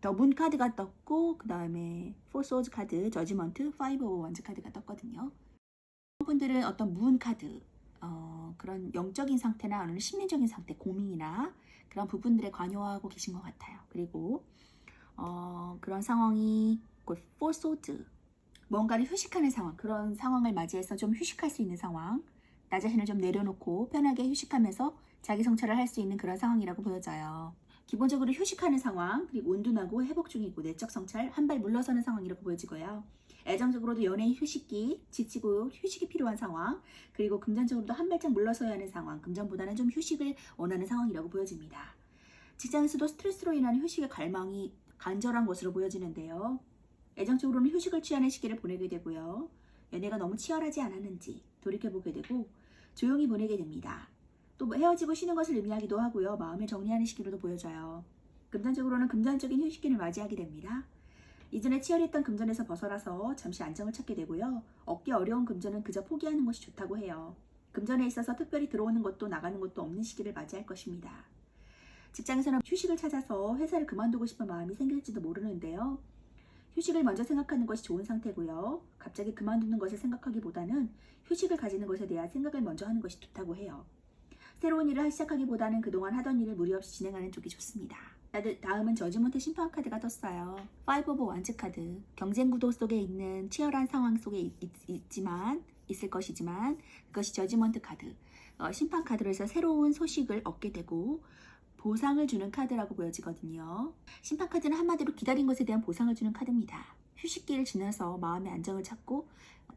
더 문 카드가 떴고, 그 다음에 포 소즈 카드, 저지먼트, 파이브 오브 원즈 카드가 떴거든요. 분들은 어떤 문 카드, 그런 영적인 상태나 아니면 심리적인 상태, 고민이나 그런 부분들에 관여하고 계신 것 같아요. 그리고 그런 상황이 포 소즈, 뭔가를 휴식하는 상황, 그런 상황을 맞이해서 좀 휴식할 수 있는 상황, 나 자신을 좀 내려놓고 편하게 휴식하면서 자기 성찰을 할 수 있는 그런 상황이라고 보여져요. 기본적으로 휴식하는 상황, 그리고 온둔하고 회복 중이고 내적 성찰, 한 발 물러서는 상황이라고 보여지고요. 애정적으로도 연애의 휴식기, 지치고 휴식이 필요한 상황, 그리고 금전적으로도 한 발짝 물러서야 하는 상황, 금전보다는 좀 휴식을 원하는 상황이라고 보여집니다. 직장에서도 스트레스로 인한 휴식의 갈망이 간절한 것으로 보여지는데요. 애정적으로는 휴식을 취하는 시기를 보내게 되고요. 연애가 너무 치열하지 않았는지 돌이켜보게 되고 조용히 보내게 됩니다. 또 헤어지고 쉬는 것을 의미하기도 하고요. 마음을 정리하는 시기로도 보여져요. 금전적으로는 금전적인 휴식기를 맞이하게 됩니다. 이전에 치열했던 금전에서 벗어나서 잠시 안정을 찾게 되고요. 얻기 어려운 금전은 그저 포기하는 것이 좋다고 해요. 금전에 있어서 특별히 들어오는 것도 나가는 것도 없는 시기를 맞이할 것입니다. 직장에서는 휴식을 찾아서 회사를 그만두고 싶은 마음이 생길지도 모르는데요. 휴식을 먼저 생각하는 것이 좋은 상태고요. 갑자기 그만두는 것을 생각하기보다는 휴식을 가지는 것에 대한 생각을 먼저 하는 것이 좋다고 해요. 새로운 일을 시작하기보다는 그동안 하던 일을 무리 없이 진행하는 쪽이 좋습니다. 다음은 저지먼트 심판 카드가 떴어요. 파이브 오브 원즈 카드. 경쟁 구도 속에 있는 치열한 상황 속에 있을 것이지만 그것이 저지먼트 카드. 심판 카드로 해서 새로운 소식을 얻게 되고 보상을 주는 카드라고 보여지거든요. 심판 카드는 한마디로 기다린 것에 대한 보상을 주는 카드입니다. 휴식기를 지나서 마음의 안정을 찾고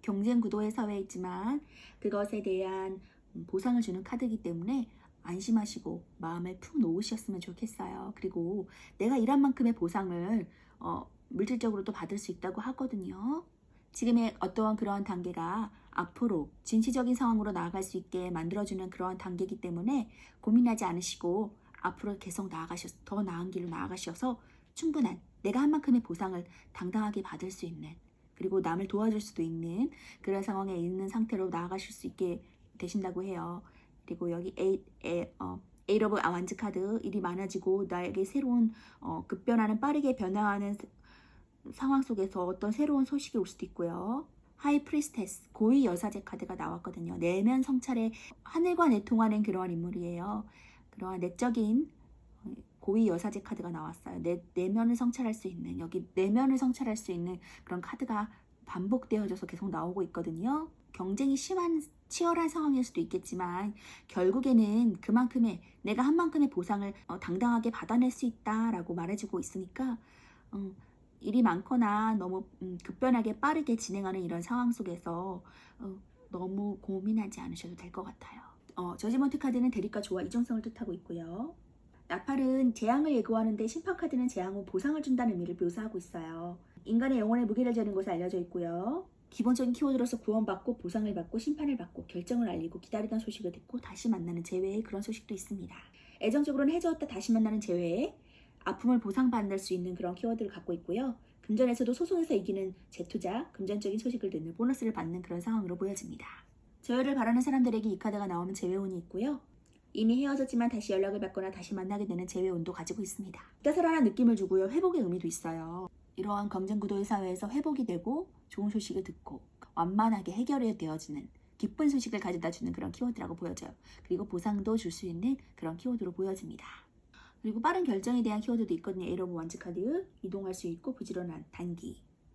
경쟁 구도의 사회에 있지만 그것에 대한 보상을 주는 카드이기 때문에 안심하시고 마음을 푹 놓으셨으면 좋겠어요. 그리고 내가 일한 만큼의 보상을 물질적으로도 받을 수 있다고 하거든요. 지금의 어떠한 그러한 단계가 앞으로 진취적인 상황으로 나아갈 수 있게 만들어주는 그러한 단계이기 때문에 고민하지 않으시고 앞으로 계속 더 나은 길로 나아가셔서 충분한 내가 한 만큼의 보상을 당당하게 받을 수 있는, 그리고 남을 도와줄 수도 있는 그런 상황에 있는 상태로 나아가실 수 있게 되신다고 해요. 그리고 여기 에이트 오브 완즈 카드, 일이 많아지고 나에게 새로운 급변하는, 빠르게 변화하는 상황 속에서 어떤 새로운 소식이 올 수도 있고요. 하이 프리스테스, 고위 여사제 카드가 나왔거든요. 내면 성찰에 하늘과 내통하는 그러한 인물이에요. 그러한 내적인 고위 여사제 카드가 나왔어요. 내면을 성찰할 수 있는, 여기 내면을 성찰할 수 있는 그런 카드가 반복되어져서 계속 나오고 있거든요. 경쟁이 치열한 상황일 수도 있겠지만 결국에는 그만큼의, 내가 한 만큼의 보상을 당당하게 받아낼 수 있다라고 말해주고 있으니까 일이 많거나 너무 급변하게 빠르게 진행하는 이런 상황 속에서 너무 고민하지 않으셔도 될 것 같아요. 저지먼트 카드는 대립과 조화, 이중성을 뜻하고 있고요. 나팔은 재앙을 예고하는데 심판 카드는 재앙 후 보상을 준다는 의미를 묘사하고 있어요. 인간의 영혼에 무게를 재는 것이 알려져 있고요. 기본적인 키워드로서 구원받고 보상을 받고 심판을 받고 결정을 알리고 기다리던 소식을 듣고 다시 만나는 재회의 그런 소식도 있습니다. 애정적으로는 해저었다 다시 만나는 재회에 아픔을 보상받을 수 있는 그런 키워드를 갖고 있고요. 금전에서도 소송에서 이기는 재투자, 금전적인 소식을 듣는 보너스를 받는 그런 상황으로 보여집니다. 재회를 바라는 사람들에게 이 카드가 나오면 재회운이 있고요. 이미 헤어졌지만 다시 연락을 받거나 다시 만나게 되는 재회운도 가지고 있습니다. 따스한 느낌을 주고요. 회복의 의미도 있어요. 이러한 경쟁 구도의 사회에서 회복이 되고 좋은 소식을 듣고 완만하게 해결이 되어지는 기쁜 소식을 가져다주는 그런 키워드라고 보여져요. 그리고 보상도 줄 수 있는 그런 키워드로 보여집니다. 그리고 빠른 결정에 대한 키워드도 있거든요. 에이트 오브 원즈 카드, 이동할 수 있고 부지런한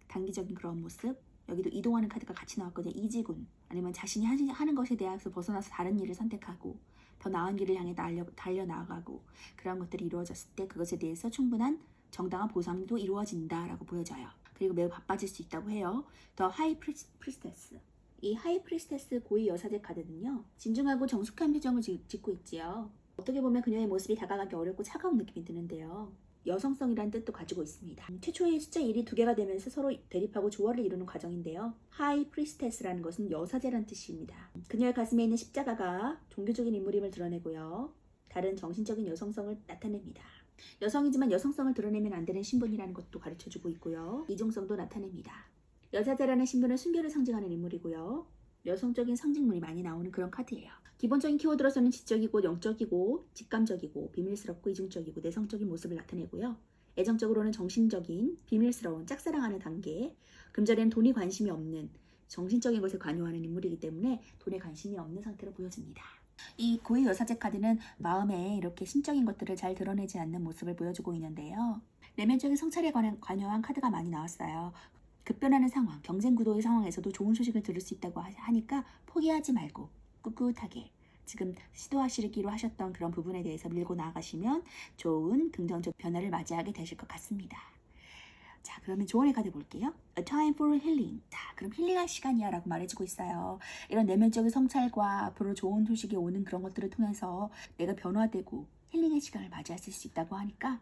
단기적인 그런 모습. 여기도 이동하는 카드가 같이 나왔거든요. 이지군, 아니면 자신이 하는 것에 대해서 벗어나서 다른 일을 선택하고 더 나은 길을 향해 달려나가고 그런 것들이 이루어졌을 때 그것에 대해서 충분한 정당한 보상도 이루어진다라고 보여져요. 그리고 매우 바빠질 수 있다고 해요. 더 하이 프리스테스, 이 하이 프리스테스 고위 여사제 카드는요, 진중하고 정숙한 표정을 짓고 있지요. 어떻게 보면 그녀의 모습이 다가가기 어렵고 차가운 느낌이 드는데요. 여성성이라는 뜻도 가지고 있습니다. 최초의 숫자 1이 2개가 되면서 서로 대립하고 조화를 이루는 과정인데요. 하이 프리스테스라는 것은 여사제란 뜻입니다. 그녀의 가슴에 있는 십자가가 종교적인 인물임을 드러내고요. 다른 정신적인 여성성을 나타냅니다. 여성이지만 여성성을 드러내면 안 되는 신분이라는 것도 가르쳐주고 있고요. 이중성도 나타냅니다. 여자들이라는 신분은 순결을 상징하는 인물이고요. 여성적인 상징물이 많이 나오는 그런 카드예요. 기본적인 키워드로서는 지적이고 영적이고 직감적이고 비밀스럽고 이중적이고 내성적인 모습을 나타내고요. 애정적으로는 정신적인 비밀스러운 짝사랑하는 단계, 금전에는 돈이 관심이 없는 정신적인 것에 관여하는 인물이기 때문에 돈에 관심이 없는 상태로 보여집니다. 이 고위 여사제 카드는 마음에 이렇게 심적인 것들을 잘 드러내지 않는 모습을 보여주고 있는데요. 내면적인 성찰에 관여한 카드가 많이 나왔어요. 급변하는 상황, 경쟁 구도의 상황에서도 좋은 소식을 들을 수 있다고 하니까 포기하지 말고 꿋꿋하게 지금 시도하시기로 하셨던 그런 부분에 대해서 밀고 나아가시면 좋은 긍정적 변화를 맞이하게 되실 것 같습니다. 자, 그러면 조언의 카드 볼게요. A time for healing. 자, 그럼 힐링할 시간이야 라고 말해주고 있어요. 이런 내면적인 성찰과 앞으로 좋은 소식이 오는 그런 것들을 통해서 내가 변화되고 힐링의 시간을 맞이하실 수 있다고 하니까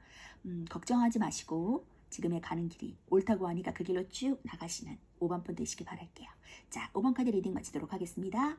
걱정하지 마시고 지금의 가는 길이 옳다고 하니까 그 길로 쭉 나가시는 5번 분 되시길 바랄게요. 자, 5번 카드 리딩 마치도록 하겠습니다.